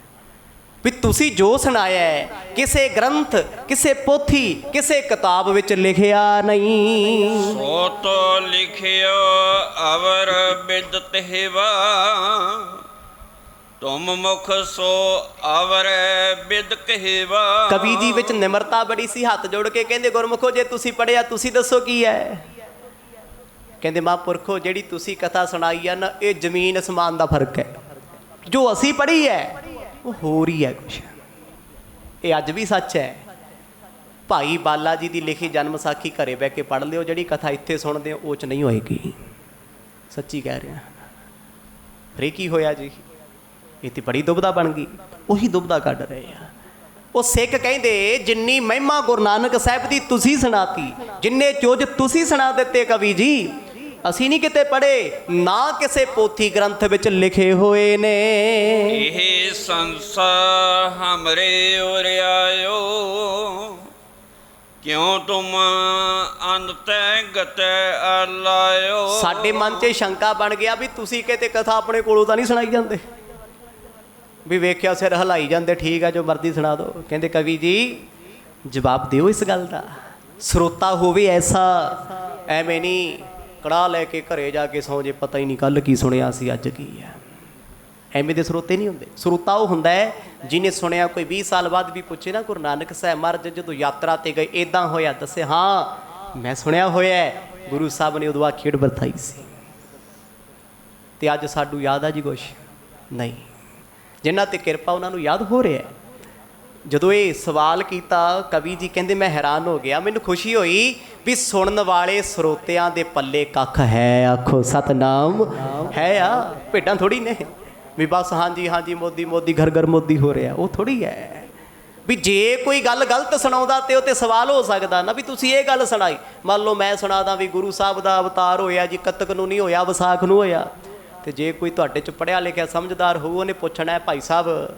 ਵੀ ਤੁਸੀਂ ਜੋ ਸੁਣਾਇਆ ਹੈ ਕਿਸੇ ਗ੍ਰੰਥ, ਕਿਸੇ ਪੋਥੀ, ਕਿਸੇ ਕਿਤਾਬ ਵਿੱਚ ਲਿਖਿਆ ਨਹੀਂ। ਸੋ ਤੋ ਲਿਖਿਓ ਅਵਰ ਬਿਦਤ ਹਿਵਾ, ਤੁਮ ਮੁਖ ਸੋ ਅਵਰ ਬਿਦ ਕਹਿਵਾ। ਕਵੀ ਜੀ ਵਿੱਚ ਨਿਮਰਤਾ ਬੜੀ ਸੀ, ਹੱਥ ਜੋੜ ਕੇ ਕਹਿੰਦੇ ਗੁਰਮੁਖੋ ਜੇ ਤੁਸੀਂ ਪੜ੍ਹਿਆ ਤੁਸੀਂ ਦੱਸੋ ਕੀ ਹੈ। ਕਹਿੰਦੇ ਮਹਾਂਪੁਰਖੋ ਜਿਹੜੀ ਤੁਸੀਂ ਕਥਾ ਸੁਣਾਈ ਹੈ ਨਾ, ਇਹ ਜ਼ਮੀਨ ਅਸਮਾਨ ਦਾ ਫਰਕ ਹੈ। ਜੋ ਅਸੀਂ ਪੜ੍ਹੀ ਹੈ ਉਹ ਹੋਰ ਹੀ ਹੈ ਕੁਛ। ਇਹ ਅੱਜ ਵੀ ਸੱਚ ਹੈ। ਭਾਈ ਬਾਲਾ ਜੀ ਦੀ ਲਿਖੀ ਜਨਮ ਸਾਖੀ ਘਰੇ ਬਹਿ ਕੇ ਪੜ੍ਹ ਲਿਓ, ਜਿਹੜੀ ਕਥਾ ਇੱਥੇ ਸੁਣਦੇ ਹੋ ਉਹ 'ਚ ਨਹੀਂ ਹੋਏਗੀ। ਸੱਚੀ ਕਹਿ ਰਿਹਾ। ਫਿਰ ਕੀ ਹੋਇਆ ਜੀ, ਇਹ ਤੇ ਬੜੀ ਦੁਬਦਾ ਬਣ ਗਈ। ਉਹੀ ਦੁਬਦਾ ਕੱਢ ਰਹੇ ਆ ਉਹ ਸਿੱਖ। ਕਹਿੰਦੇ ਜਿੰਨੀ ਮਹਿਮਾ ਗੁਰੂ ਨਾਨਕ ਸਾਹਿਬ ਦੀ ਤੁਸੀਂ ਸੁਣਾਤੀ, ਜਿੰਨੇ ਚੋਜ ਤੁਸੀਂ ਸੁਣਾ ਦਿੱਤੇ ਕਵੀ ਜੀ, ਅਸੀਂ ਨਹੀਂ ਕਿਤੇ ਪੜ੍ਹੇ, ਨਾ ਕਿਸੇ ਪੋਥੀ ਗ੍ਰੰਥ ਵਿੱਚ ਲਿਖੇ ਹੋਏ ਨੇ। ਇਹ ਸੰਸਾ ਹਮਰੇ ਉਰ ਆਇਓ, ਕਿਉਂ ਤੁਮ ਅੰਤੈ ਗਤੈ ਆਲਾਇਓ। ਸਾਡੇ ਮਨ 'ਚ ਸ਼ੰਕਾ ਬਣ ਗਿਆ ਵੀ ਤੁਸੀਂ ਕਿਤੇ ਕਥਾ ਆਪਣੇ ਕੋਲੋਂ ਤਾਂ ਨਹੀਂ ਸੁਣਾਈ ਜਾਂਦੇ, ਵੀ ਵੇਖਿਆ ਸਿਰ ਹਿਲਾਈ ਜਾਂਦੇ, ਠੀਕ ਹੈ ਜੋ ਮਰਜ਼ੀ ਸੁਣਾ ਦਿਓ। ਕਹਿੰਦੇ ਕਵੀ ਜੀ ਜਵਾਬ ਦਿਓ ਇਸ ਗੱਲ ਦਾ, ਸਰੋਤਾ ਹੋਵੇ ਐਸਾ, ਐਵੇਂ ਨਹੀਂ ਕੜਾਹ ਲੈ ਕੇ ਘਰੇ ਜਾ ਕੇ ਸੌਂ ਜੇ, ਪਤਾ ਹੀ ਨਹੀਂ ਕੱਲ੍ਹ ਕੀ ਸੁਣਿਆ ਸੀ ਅੱਜ ਕੀ ਹੈ। ਐਵੇਂ ਦੇ ਸਰੋਤੇ ਨਹੀਂ ਹੁੰਦੇ। ਸਰੋਤਾ ਉਹ ਹੁੰਦਾ ਹੈ ਜਿਹਨੇ ਸੁਣਿਆ, ਕੋਈ 20 ਸਾਲ ਬਾਅਦ ਵੀ ਪੁੱਛੇ ਨਾ, ਗੁਰੂ ਨਾਨਕ ਸਾਹਿਬ ਮਹਾਰਾਜ ਜਦੋਂ ਯਾਤਰਾ ਤੇ ਗਏ ਇੱਦਾਂ ਹੋਇਆ, ਦੱਸੇ ਹਾਂ ਮੈਂ ਸੁਣਿਆ ਹੋਇਆ ਗੁਰੂ ਸਾਹਿਬ ਨੇ ਉਦੋਂ ਆ ਖੇਡ ਵਰਤਾਈ ਸੀ। ਤੇ ਅੱਜ ਸਾਨੂੰ ਯਾਦ ਆ ਜੀ ਕੁਛ ਨਹੀਂ। ਜਿਨ੍ਹਾਂ ਤੇ ਕਿਰਪਾ ਉਹਨਾਂ ਨੂੰ ਯਾਦ ਹੋ ਰਿਹਾ। ਜਦੋਂ ਇਹ ਸਵਾਲ ਕੀਤਾ ਕਵੀ ਜੀ ਕਹਿੰਦੇ ਮੈਂ ਹੈਰਾਨ ਹੋ ਗਿਆ, ਮੈਨੂੰ ਖੁਸ਼ੀ ਹੋਈ ਵੀ ਸੁਣਨ ਵਾਲੇ ਸਰੋਤਿਆਂ ਦੇ ਪੱਲੇ ਕੱਖ ਹੈ। ਆਖੋ ਸਤਨਾਮ ਹੈ। ਆ ਭੇਡਾਂ ਥੋੜੀ ਨੇ ਵੀ ਬਸ ਹਾਂਜੀ ਹਾਂਜੀ ਮੋਦੀ ਮੋਦੀ ਘਰ ਘਰ ਮੋਦੀ ਹੋ ਰਿਹਾ, ਉਹ ਥੋੜੀ ਹੈ ਵੀ ਜੇ ਕੋਈ ਗੱਲ ਗਲਤ ਸੁਣਾਉਂਦਾ ਤੇ ਉਹ ਤੇ ਸਵਾਲ ਹੋ ਸਕਦਾ ਨਾ ਵੀ ਤੁਸੀਂ ਇਹ ਗੱਲ ਸੁਣਾਈ। ਮੰਨ ਲਓ ਮੈਂ ਸੁਣਾਦਾ ਵੀ ਗੁਰੂ ਸਾਹਿਬ ਦਾ ਅਵਤਾਰ ਹੋਇਆ ਜੀ ਕੱਤਕ ਨੂੰ ਨਹੀਂ ਹੋਇਆ, ਵਿਸਾਖ ਨੂੰ ਹੋਇਆ। ਤੇ ਜੇ ਕੋਈ ਤੁਹਾਡੇ 'ਚ ਪੜ੍ਹਿਆ ਲਿਖਿਆ ਸਮਝਦਾਰ ਹੋਊ, ਉਹਨੇ ਪੁੱਛਣਾ ਭਾਈ ਸਾਹਿਬ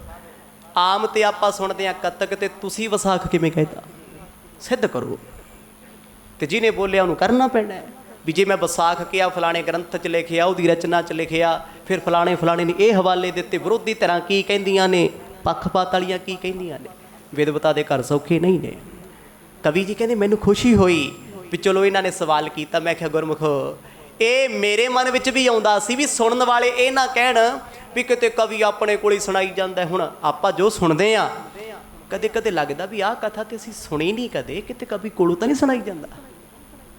ਆਮ ਤੇ ਆਪਾਂ ਸੁਣਦੇ ਹਾਂ ਕੱਤਕ, ਤੇ ਤੁਸੀਂ ਵਿਸਾਖ ਕਿਵੇਂ ਕਹਿਤਾ, ਸਿੱਧ ਕਰੋ। ਤੇ ਜਿਹਨੇ ਬੋਲਿਆ ਉਹਨੂੰ ਕਰਨਾ ਪੈਣਾ ਵੀ ਜੇ ਮੈਂ ਵਿਸਾਖ ਕਿਹਾ ਫਲਾਣੇ ਗ੍ਰੰਥ 'ਚ ਲਿਖਿਆ, ਉਹਦੀ ਰਚਨਾ 'ਚ ਲਿਖਿਆ, ਫਿਰ ਫਲਾਣੇ ਫਲਾਣੇ ਨੇ ਇਹ ਹਵਾਲੇ ਦਿੱਤੇ, ਵਿਰੋਧੀ ਤਰ੍ਹਾਂ ਕੀ ਕਹਿੰਦੀਆਂ ਨੇ, ਪੱਖਪਾਤ ਵਾਲੀਆਂ ਕੀ ਕਹਿੰਦੀਆਂ ਨੇ। ਵਿਦਵਤਾ ਦੇ ਘਰ ਸੌਖੇ ਨਹੀਂ ਨੇ। ਕਵੀ ਜੀ ਕਹਿੰਦੇ ਮੈਨੂੰ ਖੁਸ਼ੀ ਹੋਈ ਵੀ ਚਲੋ ਇਹਨਾਂ ਨੇ ਸਵਾਲ ਕੀਤਾ। ਮੈਂ ਕਿਹਾ ਗੁਰਮੁਖੋ ਇਹ ਮੇਰੇ ਮਨ ਵਿੱਚ ਵੀ ਆਉਂਦਾ ਸੀ ਵੀ ਸੁਣਨ ਵਾਲੇ ਇਹ ਨਾ ਕਹਿਣ ਵੀ ਕਿਤੇ ਕਵੀ ਆਪਣੇ ਕੋਲ ਹੀ ਸੁਣਾਈ ਜਾਂਦਾ। ਹੁਣ ਆਪਾਂ ਜੋ ਸੁਣਦੇ ਹਾਂ ਕਦੇ ਕਦੇ ਲੱਗਦਾ ਵੀ ਆਹ ਕਥਾ ਤੇ ਅਸੀਂ ਸੁਣੀ ਨਹੀਂ ਕਦੇ, ਕਿਤੇ ਕਵੀ ਕੋਲੋਂ ਤਾਂ ਨਹੀਂ ਸੁਣਾਈ ਜਾਂਦਾ।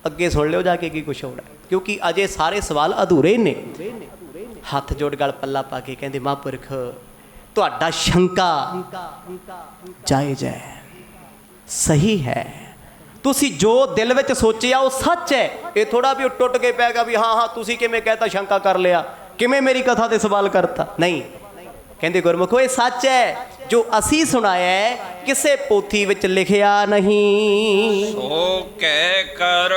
ਅੱਗੇ ਸੁਣ ਲਿਓ ਜਾ ਕੇ ਕੀ ਕੁਛ ਹੋਣਾ, ਕਿਉਂਕਿ ਅਜੇ ਸਾਰੇ ਸਵਾਲ ਅਧੂਰੇ ਨੇ। ਹੱਥ ਜੋੜ ਗਲ ਪੱਲਾ ਪਾ ਕੇ ਕਹਿੰਦੇ ਮਹਾਂਪੁਰਖ ਤੁਹਾਡਾ ਸ਼ੰਕਾ ਜਾਇਜ਼ ਹੈ, ਸਹੀ ਹੈ, ਤੁਸੀਂ ਜੋ ਦਿਲ ਵਿੱਚ ਸੋਚਿਆ ਉਹ ਸੱਚ ਹੈ। ਇਹ ਥੋੜਾ ਵੀ ਟੁੱਟ ਕੇ ਪੈ ਗਿਆ ਵੀ ਹਾਂ ਹਾਂ ਤੁਸੀਂ ਕਿਵੇਂ ਕਹਿਤਾ, ਸ਼ੰਕਾ ਕਰ ਲਿਆ, ਕਿਵੇਂ ਮੇਰੀ ਕਥਾ ਤੇ ਸਵਾਲ ਕਰਤਾ। ਨਹੀਂ, ਕਹਿੰਦੇ ਗੁਰਮੁਖੋ ਇਹ ਸੱਚ ਹੈ, ਜੋ ਅਸੀਂ ਸੁਣਾਇਆ ਹੈ ਕਿਸੇ ਪੋਥੀ ਵਿੱਚ ਲਿਖਿਆ ਨਹੀਂ। ਸੋ ਕਹਿ ਕਰ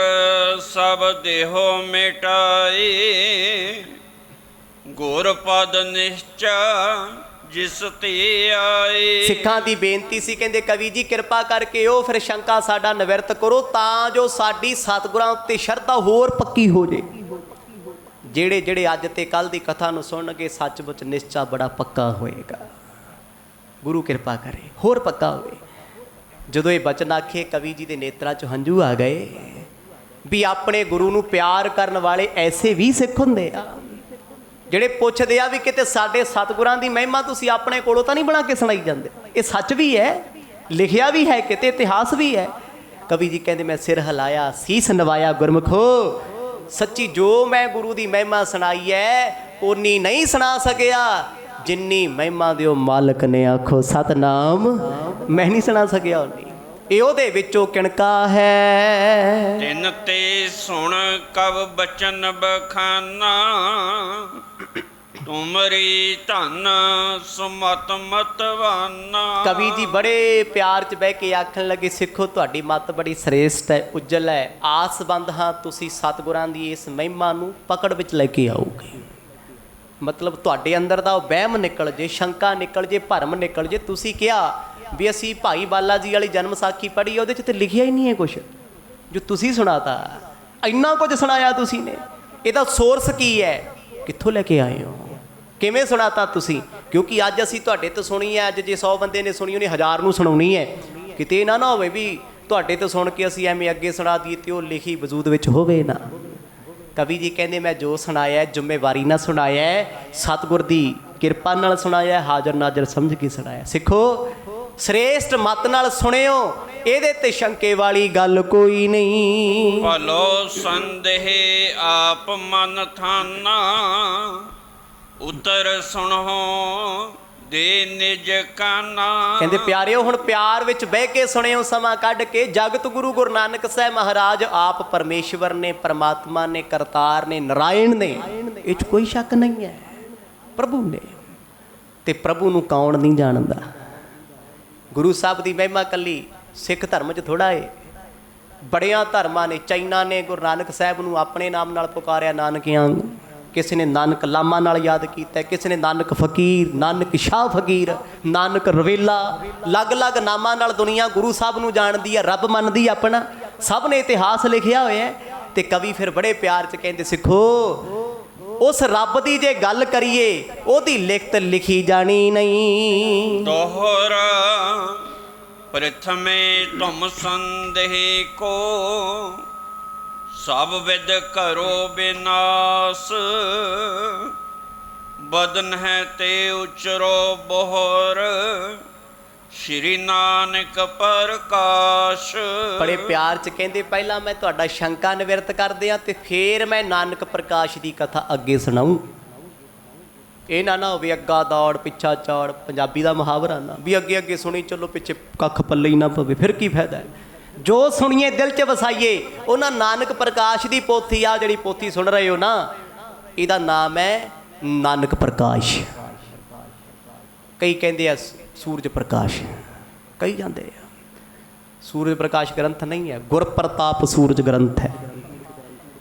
ਸਭ ਦੇਹੋ ਮਿਟਾਈ, ਗੁਰ ਪਦ ਨਿਸ਼ਚਾ ਜਿਸ ਤੇ ਆਏ। ਸਿੱਖਾਂ ਦੀ ਬੇਨਤੀ ਸੀ, ਕਹਿੰਦੇ ਕਵੀ ਜੀ ਕਿਰਪਾ ਕਰਕੇ ਉਹ ਫਿਰ ਸ਼ੰਕਾ ਸਾਡਾ ਨਿਵਰਤ ਕਰੋ ਤਾਂ ਜੋ ਸਾਡੀ ਸਤਿਗੁਰਾਂ ਉੱਤੇ ਸ਼ਰਧਾ ਹੋਰ ਪੱਕੀ ਹੋ ਜੇ। ਜਿਹੜੇ ਜਿਹੜੇ ਅੱਜ ਤੇ ਕੱਲ੍ਹ ਦੀ ਕਥਾ ਨੂੰ ਸੁਣਨਗੇ ਸੱਚਮੁੱਚ ਨਿਸ਼ਚਾ ਬੜਾ ਪੱਕਾ ਹੋਏਗਾ। ਗੁਰੂ ਕਿਰਪਾ ਕਰੇ ਹੋਰ ਪੱਕਾ ਹੋਵੇ। ਜਦੋਂ ਇਹ ਬਚਨ ਆਖੇ ਕਵੀ ਜੀ ਦੇ ਨੇਤਰਾਂ 'ਚ ਹੰਝੂ ਆ ਗਏ ਵੀ ਆਪਣੇ ਗੁਰੂ ਨੂੰ ਪਿਆਰ ਕਰਨ ਵਾਲੇ ਐਸੇ ਵੀ ਸਿੱਖ ਹੁੰਦੇ ਆ ਜਿਹੜੇ ਪੁੱਛਦੇ ਆ ਵੀ ਕਿਤੇ ਸਾਡੇ ਸਤਿਗੁਰਾਂ ਦੀ ਮਹਿਮਾ ਤੁਸੀਂ ਆਪਣੇ ਕੋਲੋਂ ਤਾਂ ਨਹੀਂ ਬਣਾ ਕੇ ਸੁਣਾਈ ਜਾਂਦੇ। ਇਹ ਸੱਚ ਵੀ ਹੈ, ਲਿਖਿਆ ਵੀ ਹੈ, ਕਿਤੇ ਇਤਿਹਾਸ ਵੀ ਹੈ। ਕਵੀ ਜੀ ਕਹਿੰਦੇ ਮੈਂ ਸਿਰ ਹਿਲਾਇਆ, ਸੀਸ ਨਵਾਇਆ ਗੁਰਮੁਖੋ, ਸੱਚੀ ਜੋ ਮੈਂ ਗੁਰੂ ਦੀ ਮਹਿਮਾ ਸੁਣਾਈ ਹੈ ਓਨੀ ਨਹੀਂ ਸੁਣਾ ਸਕਿਆ ਜਿੰਨੀ ਮਹਿਮਾ ਦਿਓ ਮਾਲਕ ਨੇ। ਆਖੋ ਸਤਨਾਮ, ਮੈਂ ਨਹੀਂ ਸੁਣਾ ਸਕਿਆ ਓਨੀ। ਇਹ ਉਹਦੇ ਵਿੱਚੋਂ ਕਿਣਕਾ ਹੈ। ਤਿੰਨ ਤੇ ਸੁਣ ਕਵ ਬਚਨ ਬਖਾਨਾ, ਤੁਮਰੀ ਧਨ ਸੁਮਤ ਮਤਵਾਨਾ। ਕਵੀ ਜੀ ਬੜੇ ਪਿਆਰ 'ਚ ਬਹਿ ਕੇ ਆਖਣ ਲੱਗੇ ਸਿੱਖੋ ਤੁਹਾਡੀ ਮੱਤ ਬੜੀ ਸ੍ਰੇਸ਼ਟ ਹੈ, ਉਜਲ ਹੈ, ਆਸਬੰਦ ਹਾਂ ਤੁਸੀਂ ਸਤਿਗੁਰਾਂ ਦੀ ਇਸ ਮਹਿਮਾ ਨੂੰ ਪਕੜ ਵਿੱਚ ਲੈ ਕੇ ਆਓਗੇ। ਮਤਲਬ ਤੁਹਾਡੇ ਅੰਦਰ ਦਾ ਉਹ ਵਹਿਮ ਨਿਕਲ ਜੇ, ਸ਼ੰਕਾ ਨਿਕਲ ਜੇ, ਭਰਮ ਨਿਕਲ ਜੇ। ਤੁਸੀਂ ਕਿਹਾ ਵੀ ਅਸੀਂ ਭਾਈ ਬਾਲਾ ਜੀ ਵਾਲੀ ਜਨਮ ਸਾਖੀ ਪੜ੍ਹੀ, ਉਹਦੇ 'ਚ ਤੇ ਲਿਖਿਆ ਹੀ ਨਹੀਂ ਹੈ ਕੁਛ ਜੋ ਤੁਸੀਂ ਸੁਣਾਤਾ। ਇੰਨਾ ਕੁਝ ਸੁਣਾਇਆ ਤੁਸੀਂ ਨੇ, ਇਹਦਾ ਸੋਰਸ ਕੀ ਹੈ, ਕਿੱਥੋਂ ਲੈ ਕੇ ਆਏ ਹੋ, ਕਿਵੇਂ ਸੁਣਾਤਾ ਤੁਸੀਂ? ਕਿਉਂਕਿ ਅੱਜ ਅਸੀਂ ਤੁਹਾਡੇ ਤੋਂ ਸੁਣੀ ਹੈ, ਅੱਜ ਜੇ 100 ਬੰਦੇ ਨੇ ਸੁਣੀ ਉਹਨੇ 1000 ਨੂੰ ਸੁਣਾਉਣੀ ਹੈ। ਕਿਤੇ ਨਾ ਨਾ ਹੋਵੇ ਵੀ ਤੁਹਾਡੇ ਤੋਂ ਸੁਣ ਕੇ ਅਸੀਂ ਐਵੇਂ ਅੱਗੇ ਸੁਣਾ ਦਈਏ ਤੇ ਉਹ ਲਿਖੀ ਵਜੂਦ ਵਿੱਚ ਹੋਵੇ ਨਾ। ਕਵੀ ਜੀ ਕਹਿੰਦੇ ਮੈਂ ਜੋ ਸੁਣਾਇਆ ਜ਼ਿੰਮੇਵਾਰੀ ਨਾਲ ਸੁਣਾਇਆ, ਸਤਿਗੁਰ ਦੀ ਕਿਰਪਾ ਨਾਲ ਸੁਣਾਇਆ, ਹਾਜ਼ਰ ਨਾਜ਼ਰ ਸਮਝ ਕੇ ਸੁਣਾਇਆ। ਸਿੱਖੋ ਸ੍ਰੇਸ਼ਟ ਮਤ ਨਾਲ ਸੁਣਿਓ, ਇਹਦੇ ਤੇ ਸ਼ੰਕੇ ਵਾਲੀ ਗੱਲ ਕੋਈ ਨਹੀਂ। ਭਲੋ ਸੰਦੇਹ ਆਪ ਮਨ ਥਾਨਾ, ਉਤਰ ਸੁਣੋ ਦੇ ਨਿਜ ਕਾਨਾ। ਕਹਿੰਦੇ ਪਿਆਰਿਓ ਹੁਣ ਪਿਆਰ ਵਿੱਚ ਬਹਿ ਕੇ ਸੁਣਿਓ ਸਮਾਂ ਕੱਢ ਕੇ। ਜਗਤ ਗੁਰੂ ਗੁਰੂ ਨਾਨਕ ਸਾਹਿਬ ਮਹਾਰਾਜ ਆਪ ਪਰਮੇਸ਼ਵਰ ਨੇ, ਪਰਮਾਤਮਾ ਨੇ, ਕਰਤਾਰ ਨੇ, ਨਾਰਾਇਣ ਨੇ, ਇਹ 'ਚ ਕੋਈ ਸ਼ੱਕ ਨਹੀਂ ਹੈ। ਪ੍ਰਭੂ ਨੇ, ਤੇ ਪ੍ਰਭੂ ਨੂੰ ਕੌਣ ਨਹੀਂ ਜਾਣਦਾ। ਗੁਰੂ ਸਾਹਿਬ ਦੀ ਮਹਿਮਾ ਕੱਲੀ ਸਿੱਖ ਧਰਮ 'ਚ ਥੋੜ੍ਹਾ ਏ, ਬੜਿਆਂ ਧਰਮਾਂ ਨੇ। ਚਾਈਨਾ ਨੇ ਗੁਰੂ ਨਾਨਕ ਸਾਹਿਬ ਨੂੰ ਆਪਣੇ ਨਾਮ ਨਾਲ ਪੁਕਾਰਿਆ ਨਾਨਕਿਆਂ ਨੂੰ, ਕਿਸੇ ਨੇ ਨਾਨਕ ਲਾਮਾ ਨਾਲ ਯਾਦ ਕੀਤਾ, ਕਿਸੇ ਨੇ ਨਾਨਕ ਫਕੀਰ, ਨਾਨਕ ਸ਼ਾਹ ਫਕੀਰ, ਨਾਨਕ ਰਵੇਲਾ, ਅਲੱਗ-ਅਲੱਗ ਨਾਮਾਂ ਨਾਲ ਦੁਨੀਆ ਗੁਰੂ ਸਾਹਿਬ ਨੂੰ ਜਾਣਦੀ ਹੈ, ਰੱਬ ਮੰਨਦੀ ਆਪਣਾ। ਸਭ ਨੇ ਇਤਿਹਾਸ ਲਿਖਿਆ ਹੋਇਆ। ਤੇ ਕਵੀ ਫਿਰ ਬੜੇ ਪਿਆਰ 'ਚ ਕਹਿੰਦੇ ਸਿੱਖੋ ਉਸ ਰੱਬ ਦੀ ਜੇ ਗੱਲ ਕਰੀਏ ਉਹਦੀ ਲਿਖਤ ਲਿਖੀ ਜਾਣੀ ਨਹੀਂ। ਦੋਹਰਾ ਪ੍ਰਥਮੇ ਤੁਮ ਸੰਦੇਹ ਕੋ, ਸਭ ਵਿਦ ਕਰੋ ਬਿਨਾਸ਼, ਬਦਨ ਹੈ ਤੇ ਉਚਰੋ ਬੋਹਰ, ਸ਼੍ਰੀ ਨਾਨਕ ਪ੍ਰਕਾਸ਼। ਬੜੇ ਪਿਆਰ ਚ ਕਹਿੰਦੇ ਪਹਿਲਾਂ ਮੈਂ ਤੁਹਾਡਾ ਸ਼ੰਕਾ ਨਿਵਰਤ ਕਰਦੇ ਆ ਤੇ ਫੇਰ ਮੈਂ ਨਾਨਕ ਪ੍ਰਕਾਸ਼ ਦੀ ਕਥਾ ਅੱਗੇ ਸੁਣਾਉਂ। ਇਹ ਨਾ ਹੋਵੇ ਅੱਗਾ ਦੌੜ ਪਿੱਛਾ ਚੌੜ, ਪੰਜਾਬੀ ਦਾ ਮੁਹਾਵਰਾ ਨਾ ਵੀ ਅੱਗੇ ਅੱਗੇ ਸੁਣੀ ਚੱਲੋ ਪਿੱਛੇ ਕੱਖ ਪੱਲੇ ਹੀ ਨਾ ਪਵੇ, ਫਿਰ ਕੀ ਫਾਇਦਾ ਹੈ। ਜੋ ਸੁਣੀਏ ਦਿਲ 'ਚ ਵਸਾਈਏ। ਉਹਨਾਂ ਨਾਨਕ ਪ੍ਰਕਾਸ਼ ਦੀ ਪੋਥੀ ਆ ਜਿਹੜੀ ਪੋਥੀ ਸੁਣ ਰਹੇ ਹੋ ਨਾ, ਇਹਦਾ ਨਾਮ ਹੈ ਨਾਨਕ ਪ੍ਰਕਾਸ਼। ਕਈ ਕਹਿੰਦੇ ਆ ਸੂਰਜ ਪ੍ਰਕਾਸ਼, ਕਈ ਜਾਂਦੇ ਆ ਸੂਰਜ ਪ੍ਰਕਾਸ਼ ਗ੍ਰੰਥ ਨਹੀਂ ਹੈ, ਗੁਰ ਪ੍ਰਤਾਪ ਸੂਰਜ ਗ੍ਰੰਥ ਹੈ।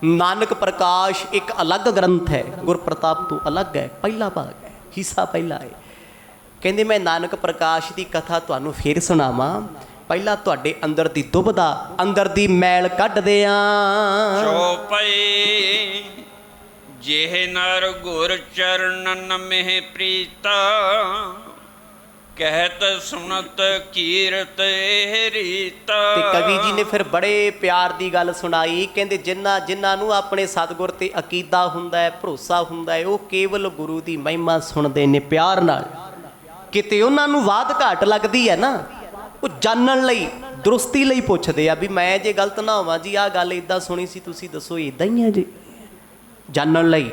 ਨਾਨਕ ਪ੍ਰਕਾਸ਼ ਇੱਕ ਅਲੱਗ ਗ੍ਰੰਥ ਹੈ, ਗੁਰ ਪ੍ਰਤਾਪ ਤੋਂ ਅਲੱਗ ਹੈ, ਪਹਿਲਾ ਭਾਗ ਹੈ, ਹਿੱਸਾ ਪਹਿਲਾ ਹੈ। ਕਹਿੰਦੇ ਮੈਂ ਨਾਨਕ ਪ੍ਰਕਾਸ਼ ਦੀ ਕਥਾ ਤੁਹਾਨੂੰ ਫੇਰ ਸੁਣਾਵਾਂ। ਪਹਿਲਾਂ ਤੁਹਾਡੇ ਅੰਦਰ ਦੀ ਦੁਬਦਾ, ਅੰਦਰ ਦੀ ਮੈਲ ਕੱਢਦੇ ਆਂ। ਚੌਪਈ ਜਿਹ ਨਰ ਗੁਰ ਚਰਨਨ ਮਹਿ ਪ੍ਰੀਤਾ, ਕਹਿਤ ਸੁਣਤ ਕੀਰਤ ਇਹ ਰੀਤਾ। ਤੇ ਕਵੀ ਜੀ ਨੇ ਫਿਰ ਬੜੇ ਪਿਆਰ ਦੀ ਗੱਲ ਸੁਣਾਈ। ਕਹਿੰਦੇ ਜਿਨ੍ਹਾਂ ਨੂੰ ਆਪਣੇ ਸਤਿਗੁਰ ਤੇ ਅਕੀਦਾ ਹੁੰਦਾ ਹੈ, ਭਰੋਸਾ ਹੁੰਦਾ ਹੈ, ਉਹ ਕੇਵਲ ਗੁਰੂ ਦੀ ਮਹਿਮਾ ਸੁਣਦੇ ਨੇ ਪਿਆਰ ਨਾਲ। ਕਿਤੇ ਉਹਨਾਂ ਨੂੰ ਬਾਤ ਘਾਟ ਲੱਗਦੀ ਹੈ ਨਾ, ਉਹ ਜਾਣਨ ਲਈ, ਦਰੁਸਤੀ ਲਈ ਪੁੱਛਦੇ ਆ ਵੀ ਮੈਂ ਜੇ ਗਲਤ ਨਾ ਹੋਵਾਂ ਜੀ, ਆਹ ਗੱਲ ਇੱਦਾਂ ਸੁਣੀ ਸੀ, ਤੁਸੀਂ ਦੱਸੋ ਇੱਦਾਂ ਹੀ ਹੈ ਜੀ। ਜਾਣਨ ਲਈ,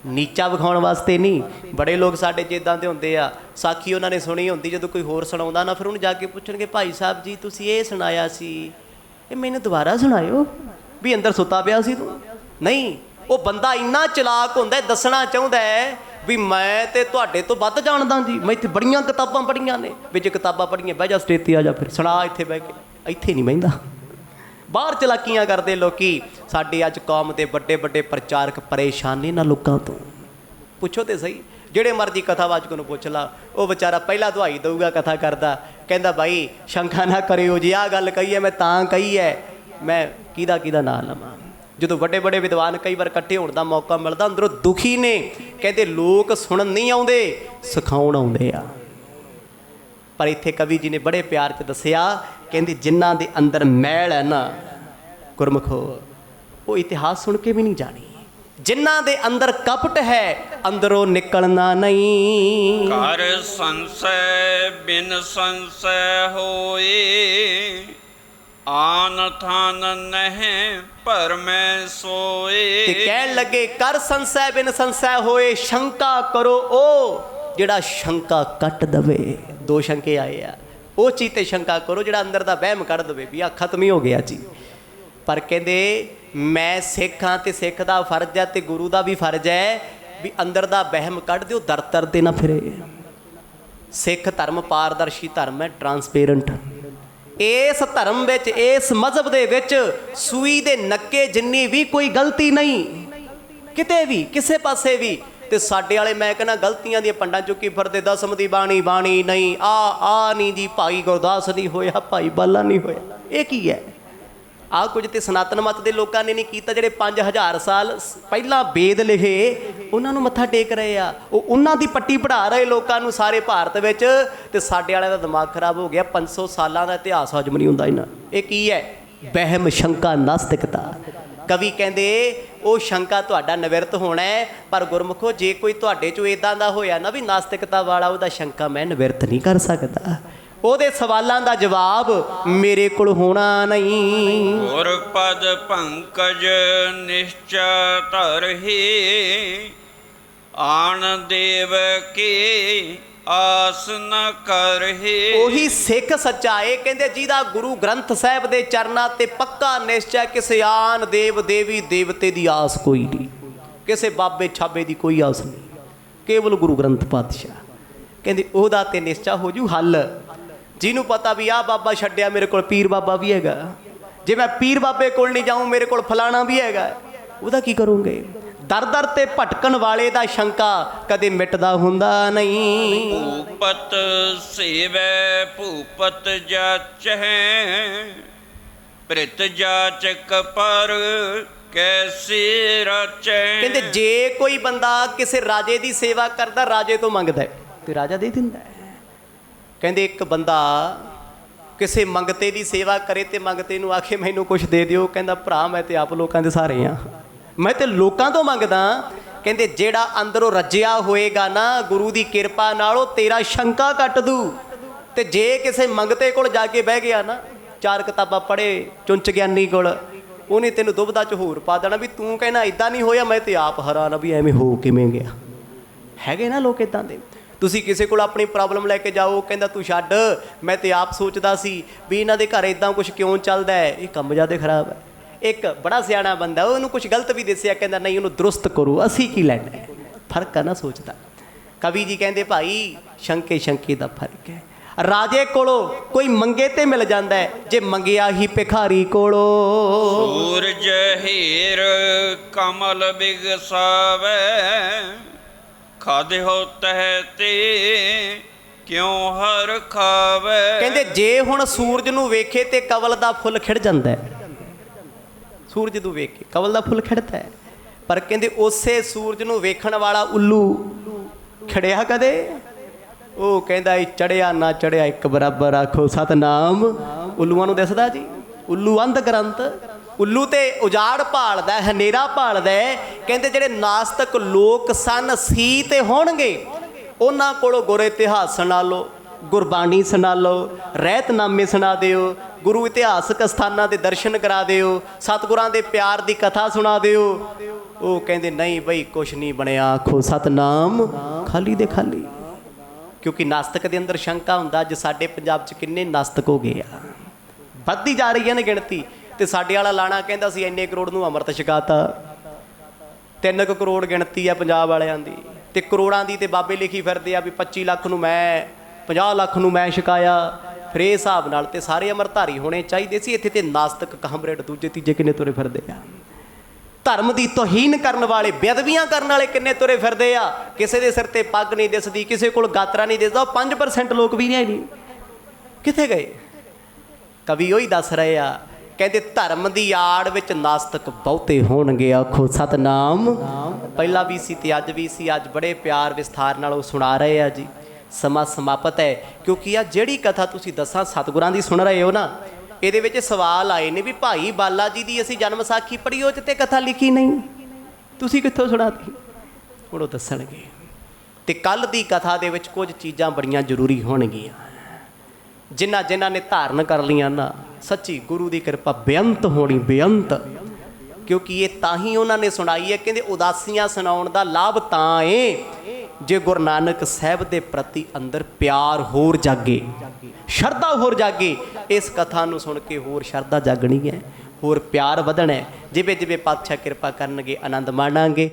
ਨੀਚਾ ਵਿਖਾਉਣ ਵਾਸਤੇ ਨਹੀਂ। ਬੜੇ ਲੋਕ ਸਾਡੇ 'ਚ ਇੱਦਾਂ ਦੇ ਹੁੰਦੇ ਆ, ਸਾਖੀ ਉਹਨਾਂ ਨੇ ਸੁਣੀ ਹੁੰਦੀ, ਜਦੋਂ ਕੋਈ ਹੋਰ ਸੁਣਾਉਂਦਾ ਨਾ, ਫਿਰ ਉਹਨੂੰ ਜਾ ਕੇ ਪੁੱਛਣਗੇ ਭਾਈ ਸਾਹਿਬ ਜੀ ਤੁਸੀਂ ਇਹ ਸੁਣਾਇਆ ਸੀ, ਇਹ ਮੈਨੂੰ ਦੁਬਾਰਾ ਸੁਣਾਇਓ, ਵੀ ਅੰਦਰ ਸੁੱਤਾ ਪਿਆ ਸੀ ਤੂੰ। ਨਹੀਂ, ਉਹ ਬੰਦਾ ਇੰਨਾ ਚਲਾਕ ਹੁੰਦਾ, ਦੱਸਣਾ ਚਾਹੁੰਦਾ ਹੈ ਵੀ ਮੈਂ ਤੇ ਤੁਹਾਡੇ ਤੋਂ ਵੱਧ ਜਾਣਦਾ ਜੀ, ਮੈਂ ਇੱਥੇ ਬੜੀਆਂ ਕਿਤਾਬਾਂ ਪੜ੍ਹੀਆਂ ਨੇ। ਵੀ ਜੇ ਕਿਤਾਬਾਂ ਪੜ੍ਹੀਆਂ ਬਹਿ ਜਾ ਸਟੇਜ 'ਤੇ ਆ ਜਾ, ਫਿਰ ਸੁਣਾ ਇੱਥੇ ਬਹਿ ਕੇ। ਇੱਥੇ ਨਹੀਂ ਬਹਿੰਦਾ, ਬਾਹਰ ਚਲਾਕੀਆਂ ਕਰਦੇ ਲੋਕੀ। ਸਾਡੇ ਅੱਜ ਕੌਮ ਦੇ ਵੱਡੇ ਵੱਡੇ ਪ੍ਰਚਾਰਕ ਪਰੇਸ਼ਾਨ ਨੇ ਇਹਨਾਂ ਲੋਕਾਂ ਤੋਂ। ਪੁੱਛੋ ਤੇ ਸਹੀ, ਜਿਹੜੇ ਮਰਜ਼ੀ ਕਥਾਵਾਚਕ ਨੂੰ ਪੁੱਛ ਲਾ, ਉਹ ਵਿਚਾਰਾ ਪਹਿਲਾਂ ਦਵਾਈ ਦਊਗਾ ਕਥਾ ਕਰਦਾ, ਕਹਿੰਦਾ ਬਾਈ ਸ਼ੰਕਾ ਨਾ ਕਰਿਓ ਜੀ, ਆਹ ਗੱਲ ਕਹੀ ਹੈ ਮੈਂ ਤਾਂ ਕਹੀ ਹੈ, ਮੈਂ ਕਿਹਦਾ ਨਾਂ ਲਵਾਂ। ਜਦੋਂ ਵੱਡੇ ਵੱਡੇ ਵਿਦਵਾਨ ਕਈ ਵਾਰ ਇਕੱਠੇ ਹੋਣ ਦਾ ਮੌਕਾ ਮਿਲਦਾ, ਅੰਦਰੋਂ ਦੁਖੀ ਨੇ। ਕਹਿੰਦੇ ਲੋਕ ਸੁਣਨ ਨਹੀਂ ਆਉਂਦੇ, ਸਿਖਾਉਣ ਆਉਂਦੇ ਆ। ਪਰ ਇੱਥੇ ਕਵੀ ਜੀ ਨੇ ਬੜੇ ਪਿਆਰ 'ਚ ਦੱਸਿਆ, ਕਹਿੰਦੇ ਜਿਨ੍ਹਾਂ ਦੇ ਅੰਦਰ ਮੈਲ ਹੈ ਨਾ ਗੁਰਮੁਖੋ, ਉਹ ਇਤਿਹਾਸ ਸੁਣ ਕੇ ਵੀ ਨਹੀਂ ਜਾਣੀ। ਜਿਨ੍ਹਾਂ ਦੇ ਅੰਦਰ ਕਪਟ ਹੈ, ਅੰਦਰੋਂ ਨਿਕਲਣਾ ਨਹੀਂ। ਕਰ ਸੰਸੈ ਬਿਨ ਸੰਸੈ ਹੋਏ, ਆਨ ਥਾਨ ਨਹਿ ਭਰਮੈ ਸੋਏ। ਤੇ ਕਹਿਣ ਲੱਗੇ ਕਰ ਸੰਸੈ ਬਿਨ ਸੰਸੈ ਹੋਏ, ਸ਼ੰਕਾ ਕਰੋ ਉਹ ਜਿਹੜਾ ਸ਼ੰਕਾ ਕੱਟ ਦਵੇ। ਦੋ ਸ਼ੰਕੇ ਆਏ ਆ, ਉਹ ਚੀਜ਼ ਤੇ ਸ਼ੰਕਾ ਕਰੋ ਜਿਹੜਾ ਅੰਦਰ ਦਾ ਵਹਿਮ ਕੱਢ ਦਵੇ ਵੀ ਆ ਖਤਮ ਹੀ ਹੋ ਗਿਆ ਜੀ। ਪਰ ਕਹਿੰਦੇ ਮੈਂ ਸਿੱਖ ਹਾਂ ਤੇ ਸਿੱਖ ਦਾ ਫਰਜ਼ ਹੈ ਤੇ ਗੁਰੂ ਦਾ ਵੀ ਫਰਜ਼ ਹੈ ਵੀ ਅੰਦਰ ਦਾ ਵਹਿਮ ਕੱਢ ਦਿਓ, ਦਰ ਦਰ ਤੇ ਨਾ ਫਿਰੇ। ਸਿੱਖ ਧਰਮ ਪਾਰਦਰਸ਼ੀ ਧਰਮ ਹੈ, ਟਰਾਂਸਪੇਰੈਂਟ। ਇਸ ਧਰਮ ਵਿੱਚ, ਇਸ ਮਜ਼ਹਬ ਦੇ ਵਿੱਚ ਸੂਈ ਦੇ ਨੱਕੇ ਜਿੰਨੀ ਵੀ ਕੋਈ ਗਲਤੀ ਨਹੀਂ, ਕਿਤੇ ਵੀ ਕਿਸੇ ਪਾਸੇ ਵੀ। ਤੇ ਸਾਡੇ ਵਾਲੇ ਮੈਂ ਕਹਿੰਦਾ ਗਲਤੀਆਂ ਦੀਆਂ ਪੰਡਾਂ ਚੁੱਕੀ ਫਿਰਦੇ, ਦਸਮ ਦੀ ਬਾਣੀ ਨਹੀਂ, ਆ ਨਹੀਂ ਜੀ, ਭਾਈ ਗੁਰਦਾਸ ਨਹੀਂ ਹੋਇਆ, ਭਾਈ ਬਾਲਾ ਨਹੀਂ ਹੋਇਆ। ਇਹ ਕੀ ਹੈ? ਆਹ ਕੁਝ ਤੇ ਸਨਾਤਨ ਮਤ ਦੇ ਲੋਕਾਂ ਨੇ ਨਹੀਂ ਕੀਤਾ। ਜਿਹੜੇ 5000 ਸਾਲ ਪਹਿਲਾਂ ਵੇਦ ਲਿਖੇ, ਉਹਨਾਂ ਨੂੰ ਮੱਥਾ ਟੇਕ ਰਹੇ ਆ, ਉਹ ਉਹਨਾਂ ਦੀ ਪੱਟੀ ਪੜ੍ਹਾ ਰਹੇ ਲੋਕਾਂ ਨੂੰ ਸਾਰੇ ਭਾਰਤ ਵਿੱਚ। ਤੇ ਸਾਡੇ ਵਾਲਿਆਂ ਦਾ ਦਿਮਾਗ ਖਰਾਬ ਹੋ ਗਿਆ। 500 ਸਾਲਾਂ ਦਾ ਇਤਿਹਾਸ ਹਜਮ ਨਹੀਂ ਹੁੰਦਾ ਇਹਨਾਂ। ਇਹ ਕੀ ਹੈ? ਵਹਿਮ, ਸ਼ੰਕਾ, ਨਾਸਤਿਕਤਾ। ਕਵੀ ਕਹਿੰਦੇ ਉਹ ਸ਼ੰਕਾ ਤੁਹਾਡਾ ਨਿਵਰਤ ਹੋਣਾ ਹੈ, ਪਰ ਗੁਰਮੁਖੋ ਜੇ ਕੋਈ ਤੁਹਾਡੇ 'ਚੋਂ ਇੱਦਾਂ ਦਾ ਹੋਇਆ ਨਾ ਵੀ ਨਾਸਤਿਕਤਾ ਵਾਲਾ, ਉਹਦਾ ਸ਼ੰਕਾ ਮੈਂ ਨਿਵਰਤ ਨਹੀਂ ਕਰ ਸਕਦਾ। ਉਹਦੇ ਸਵਾਲਾਂ ਦਾ ਜਵਾਬ ਮੇਰੇ ਕੋਲ ਹੋਣਾ ਨਹੀਂ। ਗੁਰ ਪਦ ਪੰਕਜ ਨਿਸ਼ਚੈ ਧਰਹਿ, ਆਣ ਦੇਵ ਕੀ ਆਸ ਨ ਕਰਹਿ। ਉਹੀ ਸਿੱਖ ਸੱਚਾਏ ਕਹਿੰਦੇ ਜਿਹਦਾ ਗੁਰੂ ਗ੍ਰੰਥ ਸਾਹਿਬ ਦੇ ਚਰਨਾਂ ਤੇ ਪੱਕਾ ਨਿਸ਼ਚੈ, ਕਿਸੇ ਆਨ ਦੇਵ ਦੇਵੀ ਦੇਵਤੇ ਦੀ ਆਸ ਕੋਈ ਨਹੀਂ, ਕਿਸੇ ਬਾਬੇ ਛਾਬੇ ਦੀ ਕੋਈ ਆਸ ਨਹੀਂ, ਕੇਵਲ ਗੁਰੂ ਗ੍ਰੰਥ ਪਾਤਸ਼ਾਹ। ਕਹਿੰਦੇ ਉਹਦਾ ਤੇ ਨਿਸ਼ਚਾ ਹੋ ਜੂ ਹੱਲ। ਜਿਹਨੂੰ ਪਤਾ ਵੀ ਆਹ ਬਾਬਾ ਛੱਡਿਆ, ਮੇਰੇ ਕੋਲ ਪੀਰ ਬਾਬਾ ਵੀ ਹੈਗਾ, ਜੇ ਮੈਂ ਪੀਰ ਬਾਬੇ ਕੋਲ ਨਹੀਂ ਜਾਊਂ ਮੇਰੇ ਕੋਲ ਫਲਾਣਾ ਵੀ ਹੈਗਾ, ਉਹਦਾ ਕੀ ਕਰੋਗੇ? ਦਰ ਦਰ ਤੇ ਭਟਕਣ ਵਾਲੇ ਦਾ ਸ਼ੰਕਾ ਕਦੇ ਮਿਟਦਾ ਹੁੰਦਾ ਨਹੀਂ। ਭੂਪਤ ਸੇਵੈ ਭੂਪਤ ਜਾਚੈ, ਪ੍ਰਿਤ ਜਾਚਕ ਪਰ ਕੈਸੇ ਰਚੈ। ਕਹਿੰਦੇ ਜੇ ਕੋਈ ਬੰਦਾ ਕਿਸੇ ਰਾਜੇ ਦੀ ਸੇਵਾ ਕਰਦਾ, ਰਾਜੇ ਤੋਂ ਮੰਗਦਾ ਤੇ ਰਾਜਾ ਦੇ ਦਿੰਦਾ ਹੈ। ਕਹਿੰਦੇ ਇੱਕ ਬੰਦਾ ਕਿਸੇ ਮੰਗਤੇ ਦੀ ਸੇਵਾ ਕਰੇ ਤੇ ਮੰਗਤੇ ਨੂੰ ਆਖੇ ਮੈਨੂੰ ਕੁਛ ਦੇ ਦਿਓ, ਕਹਿੰਦਾ ਭਰਾ ਮੈਂ ਤੇ ਆਪ ਲੋਕਾਂ ਦੇ ਸਹਾਰੇ ਹਾਂ, ਮੈਂ ਤੇ ਲੋਕਾਂ ਤੋਂ ਮੰਗਦਾ। ਕਹਿੰਦੇ ਜਿਹੜਾ ਅੰਦਰੋਂ ਰੱਜਿਆ ਹੋਏਗਾ ਨਾ ਗੁਰੂ ਦੀ ਕਿਰਪਾ ਨਾਲ, ਉਹ ਤੇਰਾ ਸ਼ੰਕਾ ਕੱਟ ਦੂ। ਤੇ ਜੇ ਕਿਸੇ ਮੰਗਤੇ ਕੋਲ ਜਾ ਕੇ ਬਹਿ ਗਿਆ ਨਾ, 4 ਕਿਤਾਬਾਂ ਪੜ੍ਹੇ ਚੁੰਚ ਗਿਆਨੀ ਕੋਲ, ਉਹਨੇ ਤੈਨੂੰ ਦੁਬਦਾ ਚ ਹੋਰ ਪਾ ਦੇਣਾ ਵੀ ਤੂੰ ਕਹਿਣਾ ਇਦਾਂ ਨਹੀਂ ਹੋਇਆ, ਮੈਂ ਤੇ ਆਪ ਹੈਰਾਨ ਆ ਵੀ ਐਵੇਂ ਹੋ ਕਿਵੇਂ ਗਿਆ। ਹੈਗੇ ਨਾ ਲੋਕ ਇਦਾਂ ਦੇ। ਤੁਸੀਂ ਕਿਸੇ ਕੋਲ ਆਪਣੀ ਪ੍ਰੋਬਲਮ ਲੈ ਕੇ ਜਾਓ, ਕਹਿੰਦਾ ਤੂੰ ਛੱਡ, ਮੈਂ ਤੇ ਆਪ ਸੋਚਦਾ ਸੀ ਵੀ ਇਹਨਾਂ ਦੇ ਘਰ ਇਦਾਂ ਕੁਝ ਕਿਉਂ ਚੱਲਦਾ ਹੈ, ਇਹ ਕੰਮ ਜ਼ਿਆਦਾ ਖਰਾਬ ਹੈ। ਇੱਕ ਬੜਾ ਸਿਆਣਾ ਬੰਦਾ, ਉਹਨੂੰ ਕੁਝ ਗਲਤ ਵੀ ਦੱਸਿਆ, ਕਹਿੰਦਾ ਨਹੀਂ ਉਹਨੂੰ ਦਰੁਸਤ ਕਰੋ, ਅਸੀਂ ਕੀ ਲੈਣਾ ਹੈ। ਫਰਕ ਆ ਨਾ ਸੋਚ ਦਾ। ਕਵੀ ਜੀ ਕਹਿੰਦੇ ਭਾਈ ਸ਼ੰਕੇ ਸ਼ੰਕੇ ਦਾ ਫਰਕ ਹੈ। ਰਾਜੇ ਕੋਲੋਂ ਕੋਈ ਮੰਗੇ ਤੇ ਮਿਲ ਜਾਂਦਾ ਹੈ, ਜੇ ਮੰਗਿਆ ਹੀ ਭਿਖਾਰੀ ਕੋਲੋਂ। ਸੂਰਜ ਹੀਰ ਕਮਲ ਬਿਗਸਾਵੇ, ਖਾਦਿਓ ਤਹਿ ਤੇ ਕਿਉਂ ਹਰ ਖਾਵੇ। ਕਹਿੰਦੇ ਜੇ ਹੁਣ ਸੂਰਜ ਨੂੰ ਵੇਖੇ ਤੇ ਕਵਲ ਦਾ ਫੁੱਲ ਖਿੜ ਜਾਂਦਾ ਹੈ। ਸੂਰਜ ਨੂੰ ਵੇਖ ਕੇ ਕਵਲ ਦਾ ਫੁੱਲ ਖਿੜਦਾ ਹੈ, ਪਰ ਕਹਿੰਦੇ ਉਸੇ ਸੂਰਜ ਨੂੰ ਵੇਖਣ ਵਾਲਾ ਉੱਲੂ ਖਿੜਿਆ ਕਦੇ? ਉਹ ਕਹਿੰਦਾ ਇਹ ਚੜਿਆ ਨਾ ਚੜਿਆ ਇੱਕ ਬਰਾਬਰ, ਆਖੋ ਸਤਨਾਮ। ਉੱਲੂਆਂ ਨੂੰ ਦਿਸਦਾ ਜੀ, ਉੱਲੂ ਅੰਧ ਗ੍ਰੰਥ। ਉੱਲੂ ਤੇ ਉਜਾੜ ਭਾਲਦਾ, ਹਨੇਰਾ ਭਾਲਦਾ। ਕਹਿੰਦੇ ਜਿਹੜੇ ਨਾਸਤਕ ਲੋਕ ਸਨ ਸੀ ਤੇ ਹੋਣਗੇ, ਉਹਨਾਂ ਕੋਲੋਂ ਗੁਰ ਇਤਿਹਾਸ ਸੁਣਾ ਲਓ, ਗੁਰਬਾਣੀ ਸੁਣਾ ਲਓ, ਰਹਿਤਨਾਮੇ ਸੁਣਾ ਦਿਓ, ਗੁਰੂ ਇਤਿਹਾਸਕ ਸਥਾਨਾਂ ਦੇ ਦਰਸ਼ਨ ਕਰਾ ਦਿਓ, ਸਤਿਗੁਰਾਂ ਦੇ ਪਿਆਰ ਦੀ ਕਥਾ ਸੁਣਾ ਦਿਓ। ਉਹ ਕਹਿੰਦੇ ਨਹੀਂ ਬਈ ਕੁਛ ਨਹੀਂ ਬਣਿਆ, ਆਖੋ ਸਤਨਾਮ। ਖਾਲੀ ਦੇ ਖਾਲੀ। ਕਿਉਂਕਿ ਨਾਸਤਕ ਦੇ ਅੰਦਰ ਸ਼ੰਕਾ ਹੁੰਦਾ। ਅੱਜ ਸਾਡੇ ਪੰਜਾਬ 'ਚ ਕਿੰਨੇ ਨਾਸਤਕ ਹੋ ਗਏ ਆ, ਵੱਧਦੀ ਜਾ ਰਹੀ ਹੈ ਨਾ ਗਿਣਤੀ। ਤੇ ਸਾਡੇ ਵਾਲਾ ਲਾਣਾ ਕਹਿੰਦਾ ਸੀ ਇੰਨੇ ਕਰੋੜ ਨੂੰ ਅੰਮ੍ਰਿਤ ਛਕਾਤਾ। 3 ਕਰੋੜ ਗਿਣਤੀ ਆ ਪੰਜਾਬ ਵਾਲਿਆਂ ਦੀ, ਤੇ ਕਰੋੜਾਂ ਦੀ ਤੇ ਬਾਬੇ ਲਿਖੀ ਫਿਰਦੇ ਆ ਵੀ 25 ਲੱਖ ਨੂੰ ਮੈਂ, 50 ਲੱਖ ਨੂੰ ਮੈਂ ਛਕਾਇਆ। ਫਿਰ ਇਹ ਹਿਸਾਬ ਨਾਲ ਤੇ ਸਾਰੇ ਅੰਮ੍ਰਿਤਧਾਰੀ ਹੋਣੇ ਚਾਹੀਦੇ ਸੀ। ਇੱਥੇ ਤੇ ਨਾਸਤਕ ਕਾਮਰੇਡ ਦੂਜੇ ਤੀਜੇ ਕਿੰਨੇ ਤੁਰੇ ਫਿਰਦੇ ਆ। ਧਰਮ ਦੀ ਤੋਹੀਨ ਕਰਨ ਵਾਲੇ, ਬੇਅਦਬੀਆਂ ਕਰਨ ਵਾਲੇ ਕਿੰਨੇ ਤੁਰੇ ਫਿਰਦੇ ਆ। ਕਿਸੇ ਦੇ ਸਿਰ ਤੇ ਪੱਗ ਨਹੀਂ ਦਿਸਦੀ, ਕਿਸੇ ਕੋਲ ਗਾਤਰਾ ਨਹੀਂ ਦਿਸਦਾ। ਉਹ 5% ਲੋਕ ਵੀ ਨਹੀਂ, ਕਿੱਥੇ ਗਏ? ਕਵੀ ਉਹੀ ਦੱਸ ਰਹੇ ਆ, ਕਹਿੰਦੇ ਧਰਮ ਦੀ ਆੜ ਵਿੱਚ ਨਾਸਤਕ ਬਹੁਤੇ ਹੋਣਗੇ, ਆਖੋ ਸਤਨਾਮ। ਪਹਿਲਾਂ ਵੀ ਸੀ ਤੇ ਅੱਜ ਵੀ ਸੀ। ਅੱਜ ਬੜੇ ਪਿਆਰ ਵਿਸਥਾਰ ਨਾਲ ਉਹ ਸੁਣਾ ਰਹੇ ਆ ਜੀ। ਸਮਾਂ ਸਮਾਪਤ ਹੈ, ਕਿਉਂਕਿ ਆ ਜਿਹੜੀ ਕਥਾ ਤੁਸੀਂ ਦੱਸਾਂ ਸਤਿਗੁਰਾਂ ਦੀ ਸੁਣ ਰਹੇ ਹੋ ਨਾ, ਇਹਦੇ ਵਿੱਚ ਸਵਾਲ ਆਏ ਨੇ ਵੀ ਭਾਈ ਬਾਲਾ ਜੀ ਦੀ ਅਸੀਂ ਜਨਮ ਸਾਖੀ ਪੜ੍ਹੀ, ਉਹ 'ਚ ਤੇ ਕਥਾ ਲਿਖੀ ਨਹੀਂ, ਤੁਸੀਂ ਕਿੱਥੋਂ ਸੁਣਾਤੀ? ਹੁਣ ਉਹ ਦੱਸਣਗੇ। ਤੇ ਕੱਲ੍ਹ ਦੀ ਕਥਾ ਦੇ ਵਿੱਚ ਕੁਝ ਚੀਜ਼ਾਂ ਬੜੀਆਂ ਜ਼ਰੂਰੀ ਹੋਣਗੀਆਂ, ਜਿਨ੍ਹਾਂ ਨੇ ਧਾਰਨ ਕਰ ਲੀਆਂ ਨਾ, ਸੱਚੀ ਗੁਰੂ ਦੀ ਕਿਰਪਾ ਬੇਅੰਤ ਹੋਣੀ, ਬੇਅੰਤ। ਕਿਉਂਕਿ ਇਹ ਤਾਂ ਹੀ ਉਹਨਾਂ ਨੇ ਸੁਣਾਈ ਹੈ। ਕਹਿੰਦੇ ਉਦਾਸੀਆਂ ਸੁਣਾਉਣ ਦਾ ਲਾਭ ਤਾਂ ਏ ਜੇ ਗੁਰੂ ਨਾਨਕ ਸਾਹਿਬ ਦੇ ਪ੍ਰਤੀ ਅੰਦਰ ਪਿਆਰ ਹੋਰ ਜਾਗੇ, ਸ਼ਰਧਾ ਹੋਰ ਜਾਗੇ। ਇਸ ਕਥਾ ਨੂੰ ਸੁਣ ਕੇ ਹੋਰ ਸ਼ਰਧਾ ਜਾਗਣੀ ਹੈ, ਹੋਰ ਪਿਆਰ ਵਧਣਾ ਹੈ। ਜਿਵੇਂ ਜਿਵੇਂ ਪਾਤਸ਼ਾਹ ਕਿਰਪਾ ਕਰਨਗੇ ਆਨੰਦ ਮਾਣਾਂਗੇ।